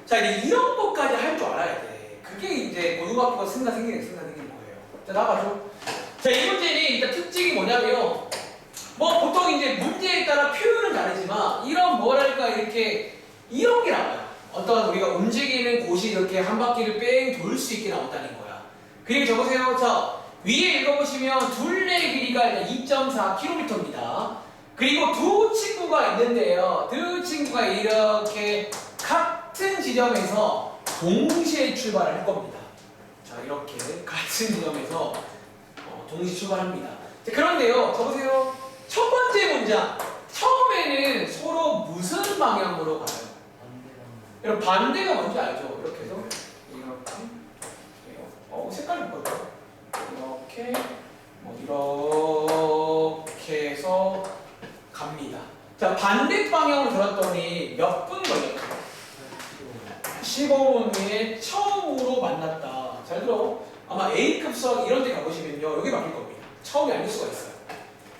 자, 이제 이런 것까지 할 줄 알아야 돼. 그게 이제 고등학교가 생기는 거예요. 자, 나가죠. 자, 이 문제는 일단 특징이 뭐냐면 뭐 보통 이제 문제에 따라 표현은 다르지만 이런 뭐랄까 이렇게 이런 게 나와요. 어떤 우리가 움직이는 곳이 이렇게 한 바퀴를 뺑 돌 수 있게 나온다는 거야. 그리고 적으세요. 자, 위에 읽어보시면 둘레의 길이가 2.4km입니다. 그리고 두 친구가 있는데요. 두 친구가 이렇게 같은 지점에서 동시에 출발을 할 겁니다. 자, 이렇게 같은 지점에서 동시 출발합니다. 자, 그런데요, 적으세요. 첫 번째 문장. 처음에는 서로 무슨 방향으로 가요? 여러분, 반대가 뭔지 알죠? 이렇게 해서 이렇게 색깔이 바꿔요. 이렇게 이렇게 해서 갑니다. 자, 반대 방향으로 돌았더니 몇 분 걸렸죠? 15분 후에 처음으로 만났다. 잘 들어. 아마 A급 수학 이런 데 가보시면요, 여기 바뀔 겁니다. 처음이 아닐 수가 있어요.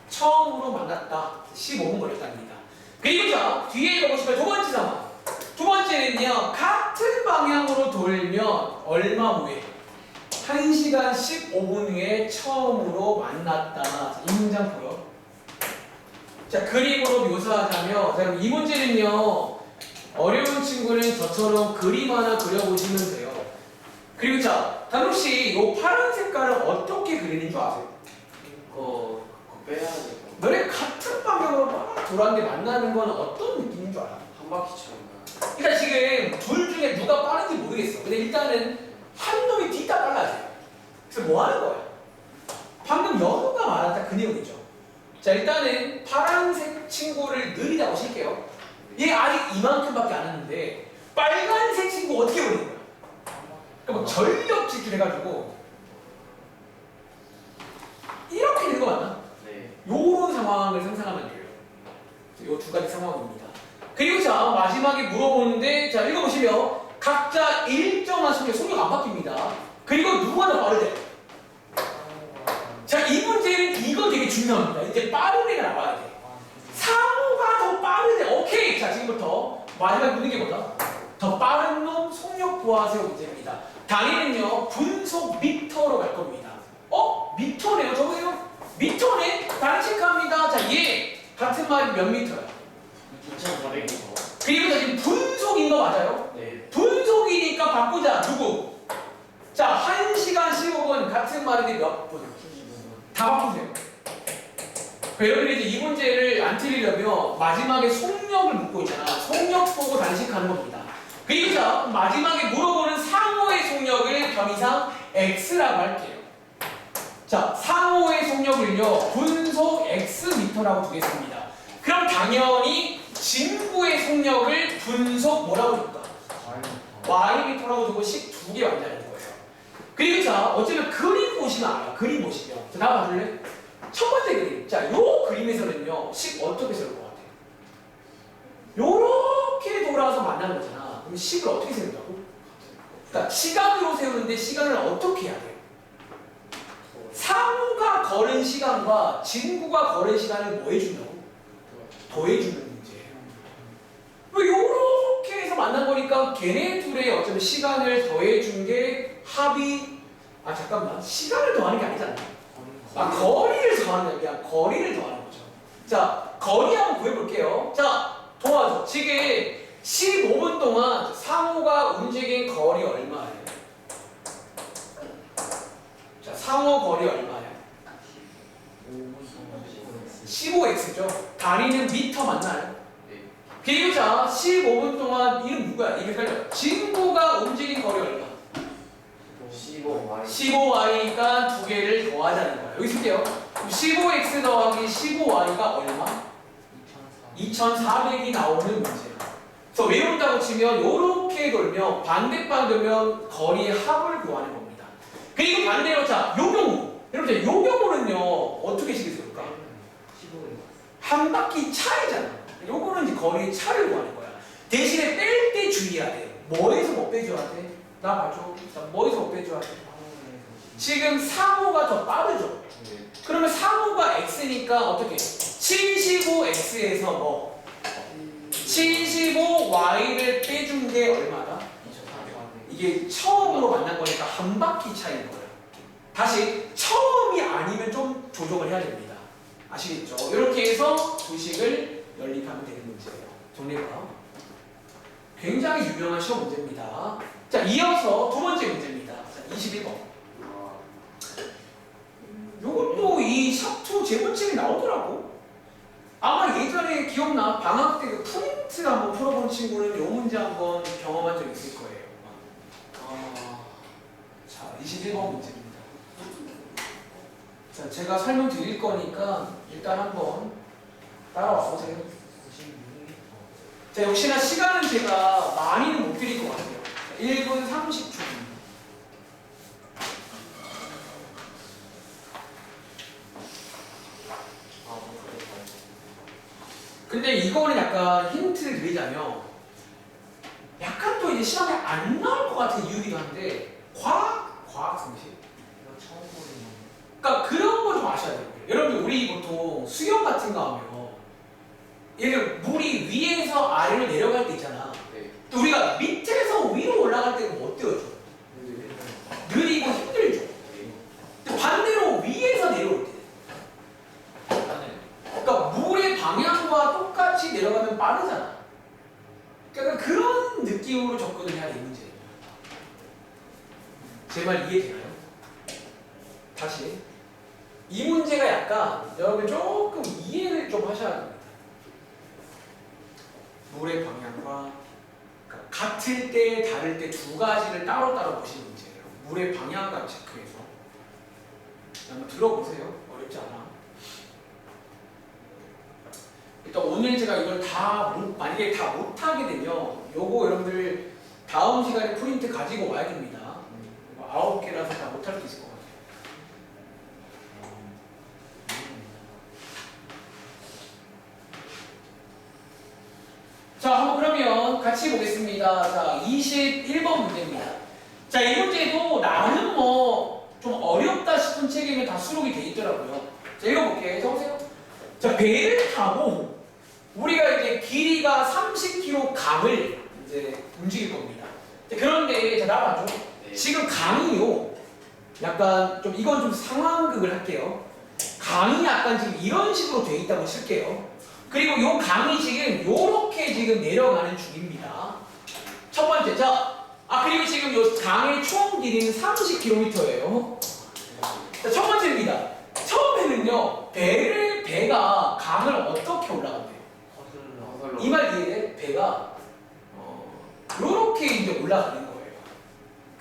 처음으로 만났다. 15분 걸렸답니다. 그리고 자, 뒤에 가보시면 두 번째 상황. 두 번째는요, 같은 방향으로 돌면 얼마 후에? 1시간 15분 후에 처음으로 만났다. 자, 이 문장 보여. 자, 그림으로 묘사하자면, 자, 이 문제는요, 어려운 친구는 저처럼 그림 하나 그려보시면 돼요. 그리고 자, 단욱 씨, 이 파란 색깔을 어떻게 그리는 줄 아세요? 그거 빼야 돼. 너네 같은 방향으로 막 돌았는데 만나는 건 어떤 느낌인 줄 알아? 한 바퀴처럼. 그러니까 지금 둘 중에 누가 빠른지 모르겠어. 근데 일단은 한 놈이 뒤따 빨라져요. 그래서 뭐 하는 거야? 방금 연우가 말했다 그 내용이죠. 자, 일단은 파란색 친구를 느리다고 칠게요. 얘 아직 이만큼밖에 안 했는데 빨간색 친구 어떻게 그리는 거야? 그러니까 뭐 전력 질주를 해가지고 이렇게 되는 거 맞나? 네. 요런 상황을 상상하면 돼요. 요 두 가지 상황입니다. 그리고 자 마지막에 물어보는데 자 읽어보시면 각자 일정한 속력 안 바뀝니다. 그리고 누가 더 빠르대? 자 이 문제는 이거 되게 중요합니다. 이제 빠른 애가 나와야 돼. 상호가 더 빠르대. 오케이. 자 지금부터 마지막에 묻는 게 뭐다? 더 빠른 놈 속력 구하세요 문제입니다. 단위는요 분속 미터로 갈 겁니다. 미터네요. 저거요? 미터네? 단위 체크합니다. 자 얘 같은 말이 몇 미터야? 2,400m. 그리고 자 지금 분속인 거 맞아요? 네. 분속이니까 바꾸자. 누구? 자 1시간 15분 같은 말인데 몇 분? 다 바꾸세요. 여러분이 이제 이 문제를 안 틀리려면 마지막에 속력을 묻고 있잖아. 속력 보고 단식하는 겁니다. 그리고 자 마지막에 물어보는 상호의 속력을 변이상 x라고 할게요. 자 상호의 속력을요 분속 x미터라고 두겠습니다. 그럼 당연히 진구의 속력을 분속 뭐라고 줄까? y미터라고 두고 식 두 개 만드는 거예요. 그리고 자 어쩌면 그림 보시면 알아. 그림 보시면 자 나 봐줄래? 첫 번째 그림. 자 요 그림에서는요 식 어떻게 쓸 것 같아요? 요렇게 돌아서 만나는 거잖아. 그럼 식을 어떻게 세운다고? 그러니까 시간으로 세우는데 시간을 어떻게 해야 돼요? 상호가 걸은 시간과 진구가 걸은 시간을 뭐 해준다고? 더해주는 문제예요. 요렇게 해서 만난 거니까 걔네 둘의 어쩌면 시간을 더해준 게 합이 잠깐만 시간을 더하는 게 아니잖아. 거리를 더하는 거야. 거리를 더하는 거죠. 자 거리 한번 구해볼게요. 자 도와줘. 지금 15분 동안 상호가 움직인 거리 얼마예요? 자 상호 거리 얼마예요? 15x죠. 단위는 미터 맞나요? 네. 그리고 자 15분 동안 이름 누구야? 이게 헷갈려. 진구가 움직인 거리 얼마? 15y. 15y니까 두 개를 더하자는 거야. 여기 쓸게요. 15x 더하기 15y가 얼마? 2400이 나오는 문제예요. 그래서 외운다고 치면 이렇게 돌면 반대방 돌면 거리의 합을 구하는 겁니다. 그리고 반대로 자 요 경우 여러분 요 경우는요 어떻게 식으실까? 한 바퀴 차이잖아. 요거는 이제 거리의 차를 구하는 거야. 대신에 뺄 때 주의해야 돼. 뭐에서 못 빼줘야 돼? 나 봐줘. 자, 뭐에서 못 빼줘야 돼? 지금 상호가 더 빠르죠. 그러면 상호가 x니까 어떻게? 75x에서 뭐? 75y를 빼준 게 얼마다? 이게 처음으로 만난 거니까 한 바퀴 차이인 거예요. 다시 처음이 아니면 좀 조정을 해야 됩니다. 아시겠죠? 이렇게 해서 두 식을 연립하면 되는 문제예요. 정리해봐. 굉장히 유명한 시험 문제입니다. 자, 이어서 두 번째 문제입니다. 자, 21번. 요것도 이 샵2 제본책에 나오더라고. 아마 예전에 기억나? 방학 때 그 프린트 한번 풀어본 친구는 요 문제 한번 경험한 적 있을 거예요. 자, 21번 문제입니다. 자, 제가 설명드릴 거니까 일단 한번 따라와 보세요. 자, 역시나 시간은 제가 많이는 못 드릴 것 같아요. 1분 30초. 근데 이거는 약간 힌트를 드리자면 약간 또 이제 시험에 안 나올 것 같은 이유기도 한데 과학 상식. 그러니까 그런 거 좀 아셔야 돼요. 여러분들 우리 보통 수영 같은 거 하면 예를 들어 물이 위에서 아래로 내려갈 때 있잖아. 네. 또 우리가 밑에서 위로 올라갈 때는 뭐 어때요? 느리고 힘들죠. 근데 반대로 위에서 내려올 때 그러니까 물의 방향과 똑같이 내려가면 빠르잖아. 그러니까 그런 느낌으로 접근을 해야 되는 문제예요. 제 말 이해되나요? 다시 이 문제가 약간 여러분 조금 이해를 좀 하셔야 됩니다. 물의 방향과 그러니까 같을 때 다를 때 두 가지를 따로따로 보시는 문제예요. 물의 방향감 체크해서 한번 들어보세요. 어렵지 않아. 일단 오늘 제가 이걸 만약에 다 못하게 되면 요거 여러분들 다음 시간에 프린트 가지고 와야 됩니다. 9개라서 다 못할 수 있을 것 같아요. 자, 같이 보겠습니다. 자, 21번 문제입니다. 자, 이 문제도 나는 뭐 좀 어렵다 싶은 책이면 다 수록이 돼 있더라고요. 자, 읽어볼게요. 적으세요. 자, 배를 타고 우리가 이제 길이가 30km 강을 이제 움직일 겁니다. 자, 그런데 자, 나봐줘. 네. 지금 강이요. 약간 좀 이건 좀 상황극을 할게요. 강이 약간 지금 이런 식으로 돼 있다고 칠게요. 그리고 요 강이 지금 요렇게 지금 내려가는 중입니다. 첫 번째, 자, 그리고 지금 요 강의 총 길이는 30km예요. 자, 첫 번째입니다. 처음에는요, 배가 강을 어떻게 올라간대요? 거슬러. 이 말 이해돼? 배가 요렇게 이제 올라가는 거예요.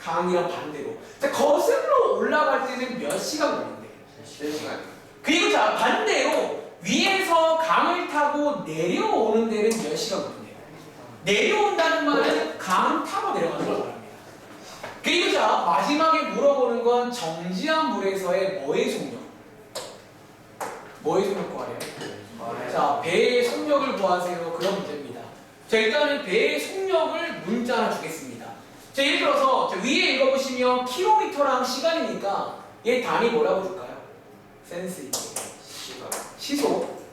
강이랑 반대로. 자, 거슬러 올라갈 때는 몇 시간 걸린대요? 3시간. 그리고 자, 반대로 위에서 강을 타고 내려오는 데는 몇 시간 걸린대요? 내려온다는 말은 강 타고 내려가는 걸 말합니다. 그리고 자, 마지막에 물어보는 건 정지한 물에서의 뭐의 속력? 뭐의 속력 구하래요? 자, 배의 속력을 구하세요. 그런 문제입니다. 자, 일단은 배의 속력을 문자 하나 주겠습니다. 자, 예를 들어서 자, 위에 읽어보시면 킬로미터랑 시간이니까 얘 단위 뭐라고 줄까요? 센스 있게. 시간. 시속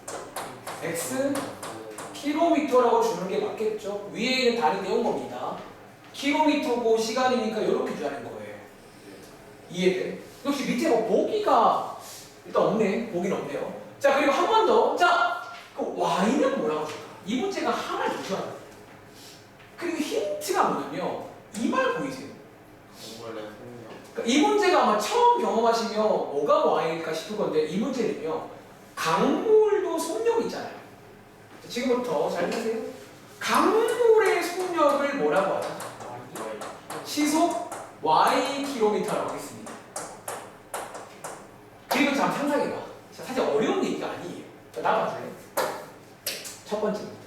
x 킬로미터라고 주는 게 맞겠죠? 위에 있는 단위 내온 겁니다. 킬로미터고 시간이니까 이렇게 주라는 거예요. 이해돼? 역시 밑에 뭐 보기가 일단 없네. 보기는 없네요. 자, 그리고 한 번 더. 자, 그 y는 뭐라고 줄까? 이 문제가 하나 줘야 돼요. 그리고 힌트가 뭐냐면 이 말 보이세요? 원래 속력. 그러니까 이 문제가 아마 처음 경험하시면 뭐가 y일까 싶을 건데 이 문제는요. 강물도 속력이 있잖아요. 자, 지금부터 잘 보세요. 강물의 속력을 뭐라고 하죠? 시속 ykm라고 하겠습니다. 그리고 잠 상상해봐. 자, 사실 어려운 얘기가 아니에요. 자, 나봐줄래? 첫 번째입니다.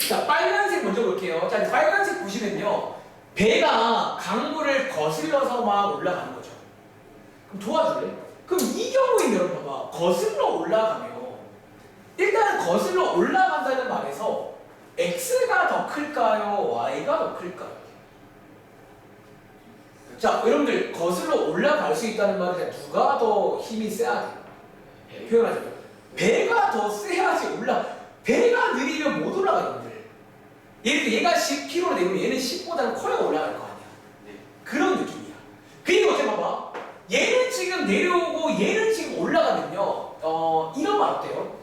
자, 빨간색 먼저 볼게요. 자, 빨간색 보시면요. 배가 강물을 거슬러서 막 올라가는 거죠. 그럼 도와줄래? 그럼 이 경우에 여러분 봐봐. 거슬러 올라가면 일단 거슬러 올라간다는 말에서 x가 더 클까요? y가 더 클까요? 자, 여러분들 거슬러 올라갈 수 있다는 말은 누가 더 힘이 세야 돼요? 표현하죠. 배가 더 세야지 배가 느리면 못 올라가, 여러분들. 예를 들어 얘가 10km 내면 얘는 10보다는 커야 올라갈 거 아니야. 네. 그런 느낌이야. 그리고 어째 봐봐. 얘는 지금 내려오고 얘는 지금 올라가면요. 이런 말 어때요?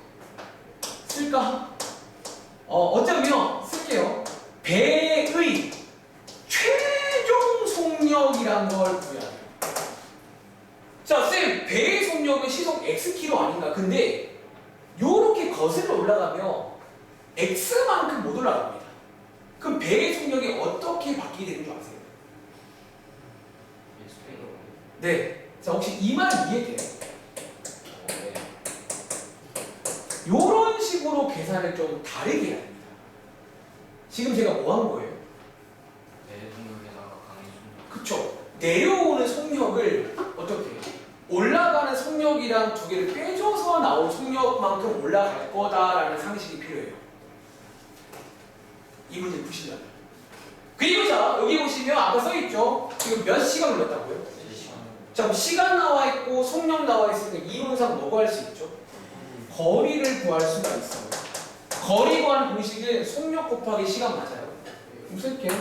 쓸까? 어쩌면 쓸게요. 배의 최종 속력이란 걸 구해야 돼요. 자, 쌤, 배의 속력은 시속 xkm 아닌가? 근데 요렇게 거슬러 올라가면 x만큼 못 올라갑니다. 그럼 배의 속력이 어떻게 바뀌게 되는 줄 아세요? 네. 자, 혹시 이 말 이해돼요? 요런 식으로 계산을 좀 다르게 해야 됩니다. 지금 제가 뭐 한 거예요? 그쵸? 내려오는 속력을 어떻게 해요? 올라가는 속력이랑 두 개를 빼줘서 나온 속력만큼 올라갈 거다라는 상식이 필요해요. 이 문제 푸신다면. 그리고 자, 여기 보시면 아까 써있죠? 지금 몇 시간 걸렸다고요? 자, 뭐 시간 나와 있고 속력 나와 있으니까 이론상 뭐 구할 수 있죠? 거리를 구할 수가 있어요. 거리 구하는 공식은 속력 곱하기 시간 맞아요. 그럼 쓸게요.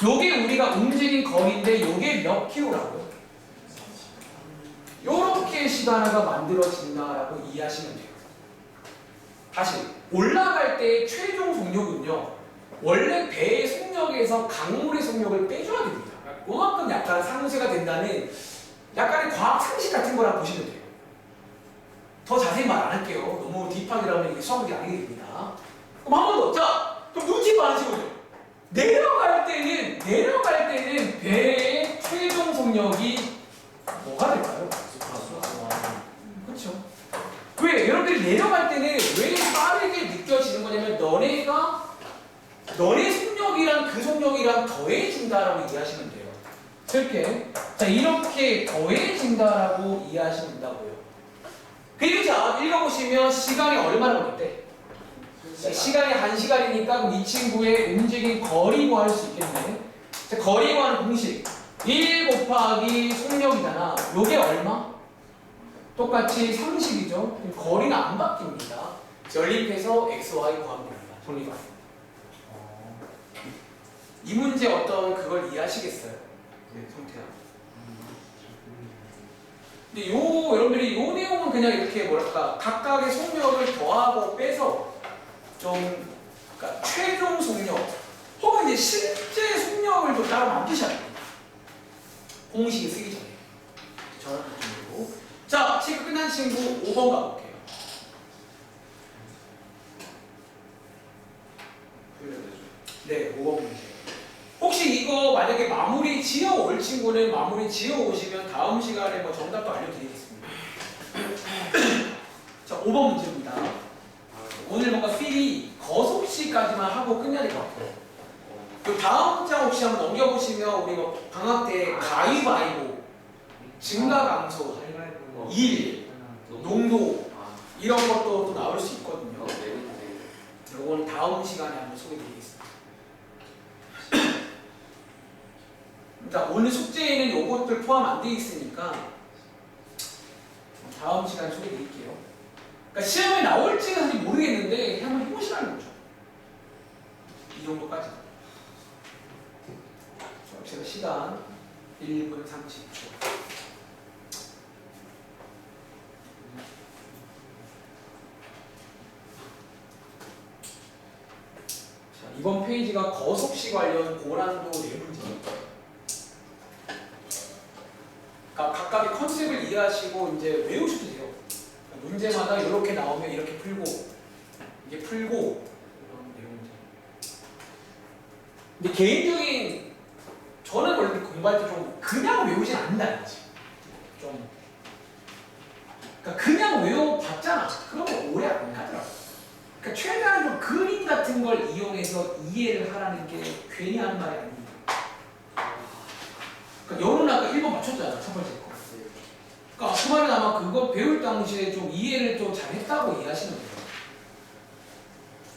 요게 우리가 움직인 거리인데 요게 몇 킬로라고요? 요렇게 시간화가 만들어진다라고 이해하시면 돼요. 다시 올라갈 때의 최종 속력은요. 원래 배의 속력에서 강물의 속력을 빼줘야 됩니다. 그만큼 약간 상쇄가 된다는 약간의 과학 상식 같은 거라 보시면 돼요. 더 자세히 말 안 할게요. 너무 딥하게 하면 이게 수학이 아니게 됩니다. 그럼 한 번 더. 자, 그럼 눈치 많으시거든요. 내려갈 때는 배의 최종 속력이 뭐가 될까요? 그렇죠. 왜? 여러분들이 내려갈 때는 왜 빠르게 느껴지는 거냐면 너네 속력이랑 그 속력이랑 더해진다라고 이해하시면 돼요. 이렇게. 자, 이렇게 더해진다라고 이해하시면 된다고요. 그리고 자, 읽어보시면 시간이 얼마나 걸렸대? 자, 시간이 1시간이니까 이 친구의 움직임 거리 구할 수 있겠네. 자, 거리 구하는 공식 1 곱하기 속력이잖아. 요게 얼마? 똑같이 30이죠. 거리는 안 바뀝니다. 연립해서 x, y 구하면 됩니다. 정리가. 이 문제 어떤 그걸 이해하시겠어요? 네, 성태야. 근데 여러분들이 요 내용은 그냥 이렇게 뭐랄까 각각의 속력을 더하고 빼서 좀 그러니까 최종 속력 혹은 이제 실제 속력을 좀 따로 만드셔야 돼요. 공식이 쓰기 전에. 저런 느낌으로. 자, 체크 끝난 친구 5번 가볼게요. 네, 5번 문제. 혹시 이거 만약에 마무리 지어 올 친구는 마무리 지어 오시면 다음 시간에 뭐 정답도 알려드리겠습니다. 자, 5번 문제입니다. 오늘 뭔가 필이 거속시까지만 하고 끝내야 될 것 같아요. 그 다음 장 혹시 한번 넘겨보시면 우리 뭐 방학 때 가위바위보, 증가감소, 일, 농도 이런 것도 또 나올 수 있거든요. 요거는 다음 시간에 한번 소개드리겠습니다. 자, 오늘 숙제에는 요것들 포함 안 돼 있으니까 다음 시간에 소개드릴게요. 그러니까 시험에 나올지는 사실 모르겠는데 한번 해보시라는 거죠. 이 정도까지. 제가 시간 1분 30초. 자, 이번 페이지가 거속시 관련 고난도 4문제입니다. 그러니까 각각의 컨셉을 이해하시고 이제 외우셔도 돼요. 그러니까 문제마다 이렇게 나오면 이렇게 풀고 이게 풀고 이런 내용들. 근데 개인적인 저는 원래 공부할 때 좀 그냥 외우진 않는다는 거지. 좀 그러니까 그냥 외워봤잖아. 그러면 오래 안 가더라고. 그러니까 최대한 좀 그림 같은 걸 이용해서 이해를 하라는 게 괜히 하는 말이 아닙니다. 그러니까 여론은 아까 1번 맞췄잖아. 첫 번째 거. 그러니까 그 말은 아마 그거 배울 당시에 좀 이해를 좀 잘했다고 이해하시는 거예요.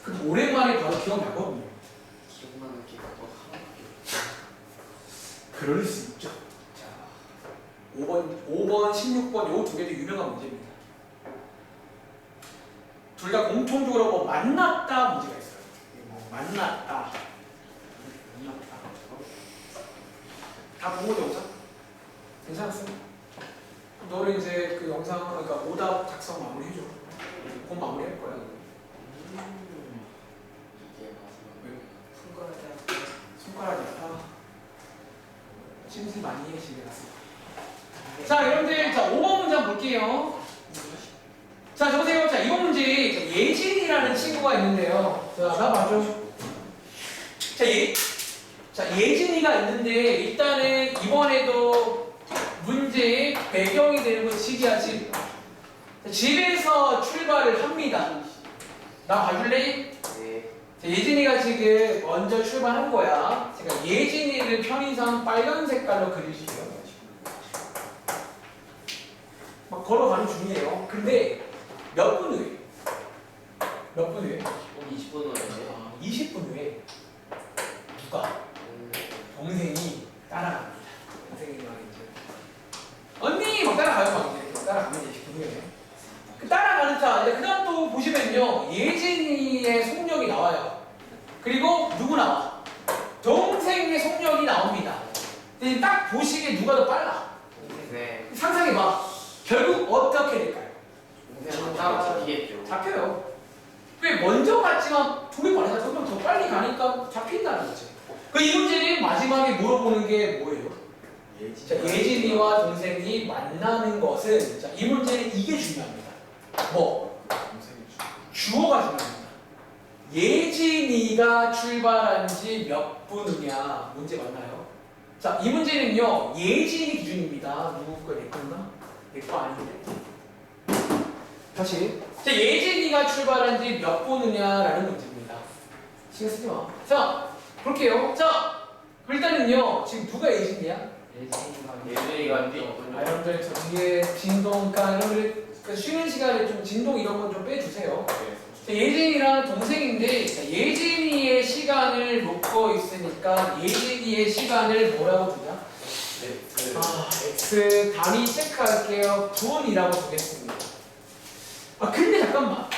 그럼 오랜만에 바로 기억나거든요. 기억나는 게 그거 하나밖에 그럴 수 있죠. 자, 5번, 16번 요 두 개도 유명한 문제입니다. 둘 다 공통적으로 뭐 만났다 문제가 있어요. 뭐 만났다. 다 보고 영상? 괜찮았어요? 너는 이제 그 영상, 그러니까 오답 작성 마무리 해줘. 곧 마무리 할 거야. 이게 마지막 손가락이 아파. 침실 많이 해, 집에 가서. 자, 여러분들, 자, 5번 문제 한번 볼게요. 자, 보세요. 자, 이번 문제 예진이라는 친구가 있는데요. 자, 나 봐줘. 자, 예진이가 있는데 일단은 이번에도 문제의 배경이 되는 건 지지하지. 자, 집에서 출발을 합니다. 나 봐줄래? 네. 자, 예진이가 지금 먼저 출발한 거야. 제가 예진이를 편의상 빨간 색깔로 그려주세요. 막 걸어가는 중이에요. 근데 몇 분 후에? 몇 분 후에? 20분 후에 20분 후에 누가? 동생이 따라갑니다. 동생이 막 이제 언니! 막 따라가요. 막 이제 따라가면 이제 20분 후에 그 따라가는 차 이제 그 다음 또 보시면요 예진이의 속력이 나와요. 그리고 누구 나와? 동생의 속력이 나옵니다. 근데 딱 보시기에 누가 더 빨라? 네. 상상해봐. 결국 어떻게 될까요? 동생은 잡히겠죠. 잡혀요. 왜 먼저 갔지만 둘이 말해서 조금 더 빨리 가니까 잡힌다는 거지. 그 이 문제는 마지막에 물어보는 게 뭐예요? 자, 예진이와 동생이 만나는 것은 자, 이 문제는 이게 중요합니다. 뭐? 주어가 중요합니다. 예진이가 출발한 지 몇 분 후냐 문제 맞나요? 자, 이 문제는요 예진이 기준입니다. 누구 거 내 건가? 내 거 아닌데. 다시. 자, 예진이가 출발한 지 몇 분 후냐라는 문제입니다. 신경 쓰지 마. 자, 볼게요. 자, 일단은요 지금 누가 예진이야? 예준이가 여러분들 저 뒤에 진동, 그러니까 여러분들 그 쉬는 시간에 좀 진동 이런 건 좀 빼주세요. 자, 예진이랑 동생인데 자, 예진이의 시간을 놓고 있으니까 예진이의 시간을 뭐라고 두냐? X 단위 체크할게요. 분이라고 두겠습니다. 근데 잠깐만.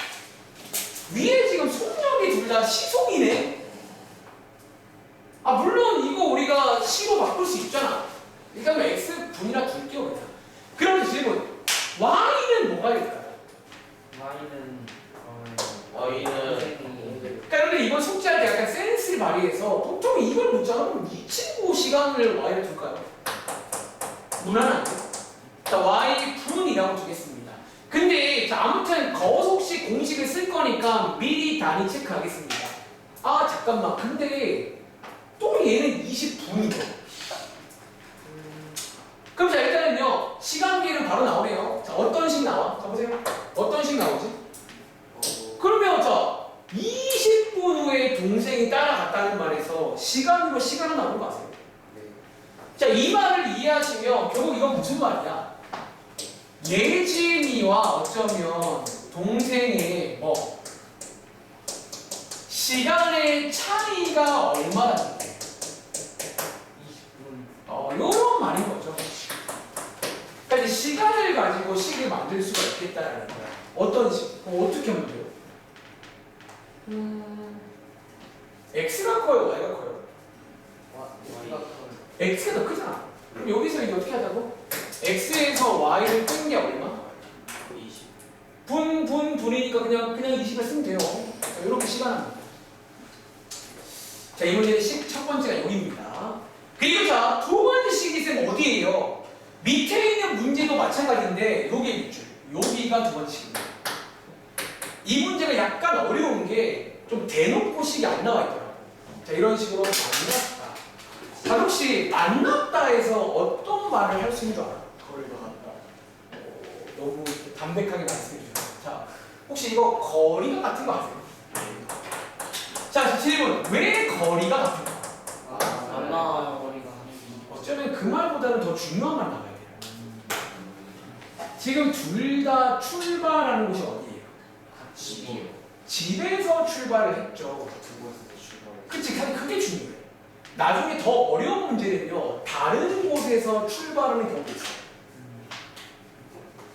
위에 지금 속력이 둘 다 시속이네? 물론 이거 우리가 C로 바꿀 수 있잖아. 일단 X 분이라 둘게요, 그냥. 그럼 질문. Y는 뭐가 될까요? Y는 그러니까 이번 숙제할 때 약간 센스를 발휘해서 보통 이걸 묻잖아. 그럼 이 친구 시간을 Y를 둘까요? 무난한데? 자, Y 분이라고 두겠습니다. 근데 자, 아무튼 거속식 공식을 쓸 거니까 미리 단위 체크하겠습니다. 잠깐만. 근데 또 얘는 20분이죠. 그럼 자, 일단은요. 시간계는 바로 나오네요. 자, 어떤 식 나와? 자, 보세요. 어떤 식 나오지? 그러면 자, 20분 후에 동생이 따라갔다는 말에서 시간으로 시간은 나오는 거 아세요? 자, 이 말을 이해하시면 결국 이건 무슨 말이야? 예진이와 어쩌면 동생의 시간의 차이가 얼마나 될까요? 20분. 요런 말인 거죠. 그러니까 이제 시간을 가지고 식을 만들 수가 있겠다라는 거야. 어떤 식? 어떻게 하면 돼요? X가 커요? Y가 커요? X가 더 크잖아. 그럼 여기서 이제 어떻게 하자고? X에서 Y를 뺀 게 얼마? 20. 분이니까 그냥 20을 쓰면 돼요. 자, 이렇게 시간합니다. 자, 이 문제의 첫 번째가 여기입니다. 그리고 자, 두 번째 식이 있으면 어디예요? 밑에 있는 문제도 마찬가지인데 여기에 있죠. 여기가 두 번째 식입니다. 이 문제가 약간 어려운 게 좀 대놓고 식이 안 나와 있더라고요. 자, 이런 식으로 만났다. 자, 혹시 만났다에서 어떤 말을 할 수 있는 줄 알아요? 거리가 같다. 너무 담백하게 말씀해 주세요. 자, 혹시 이거 거리가 같은 거 아세요? 자, 질문. 왜 거리가 같은가? 만나 거리가 어쩌면 그 말보다는 더 중요한 말 나와야 돼요. 지금 둘 다 출발하는 곳이 어디예요? 집이요. 집에서 출발을 했죠. 그치? 사실 그게 중요해. 나중에 더 어려운 문제는요, 다른 곳에서 출발하는 경우도 있어요.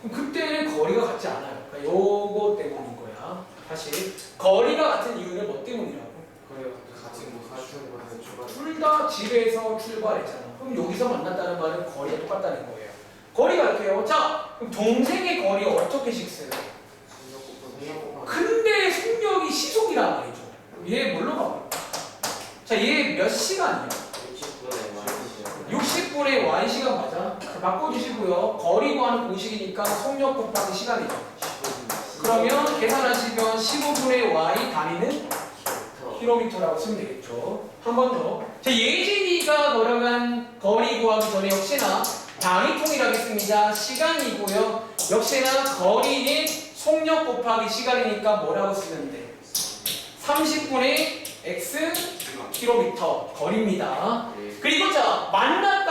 그럼 그때는 거리가 같지 않아요. 그러니까 요거 때문인 거야. 다시 거리가 같은 이유는 뭐 때문이라고? 둘 다 집에서 출발했잖아. 그럼 여기서 만났다는 말은 거리가 똑같다는 거예요. 거리가 이렇게요. 자, 그럼 동생의 거리 어떻게 식어요? 근데 속력이 시속이란 말이죠. 얘 뭘로 가요? 자, 얘 몇 시간이야? 60분의 Y시간 맞아? 자, 바꿔주시고요. 거리 구하는 공식이니까 속력 곱하기 시간이죠. 그러면 계산하시면 15분의 Y 단위는 킬로미터라고 쓰면 되겠죠. 한 번 더. 자, 예진이가 그러면 거리 구하기 전에 역시나 단위통일 하겠습니다. 시간이고요. 역시나 거리는 속력 곱하기 시간이니까 뭐라고 쓰면 돼? 30분의 X 킬로미터 거리입니다. 그리고 자, 만났다.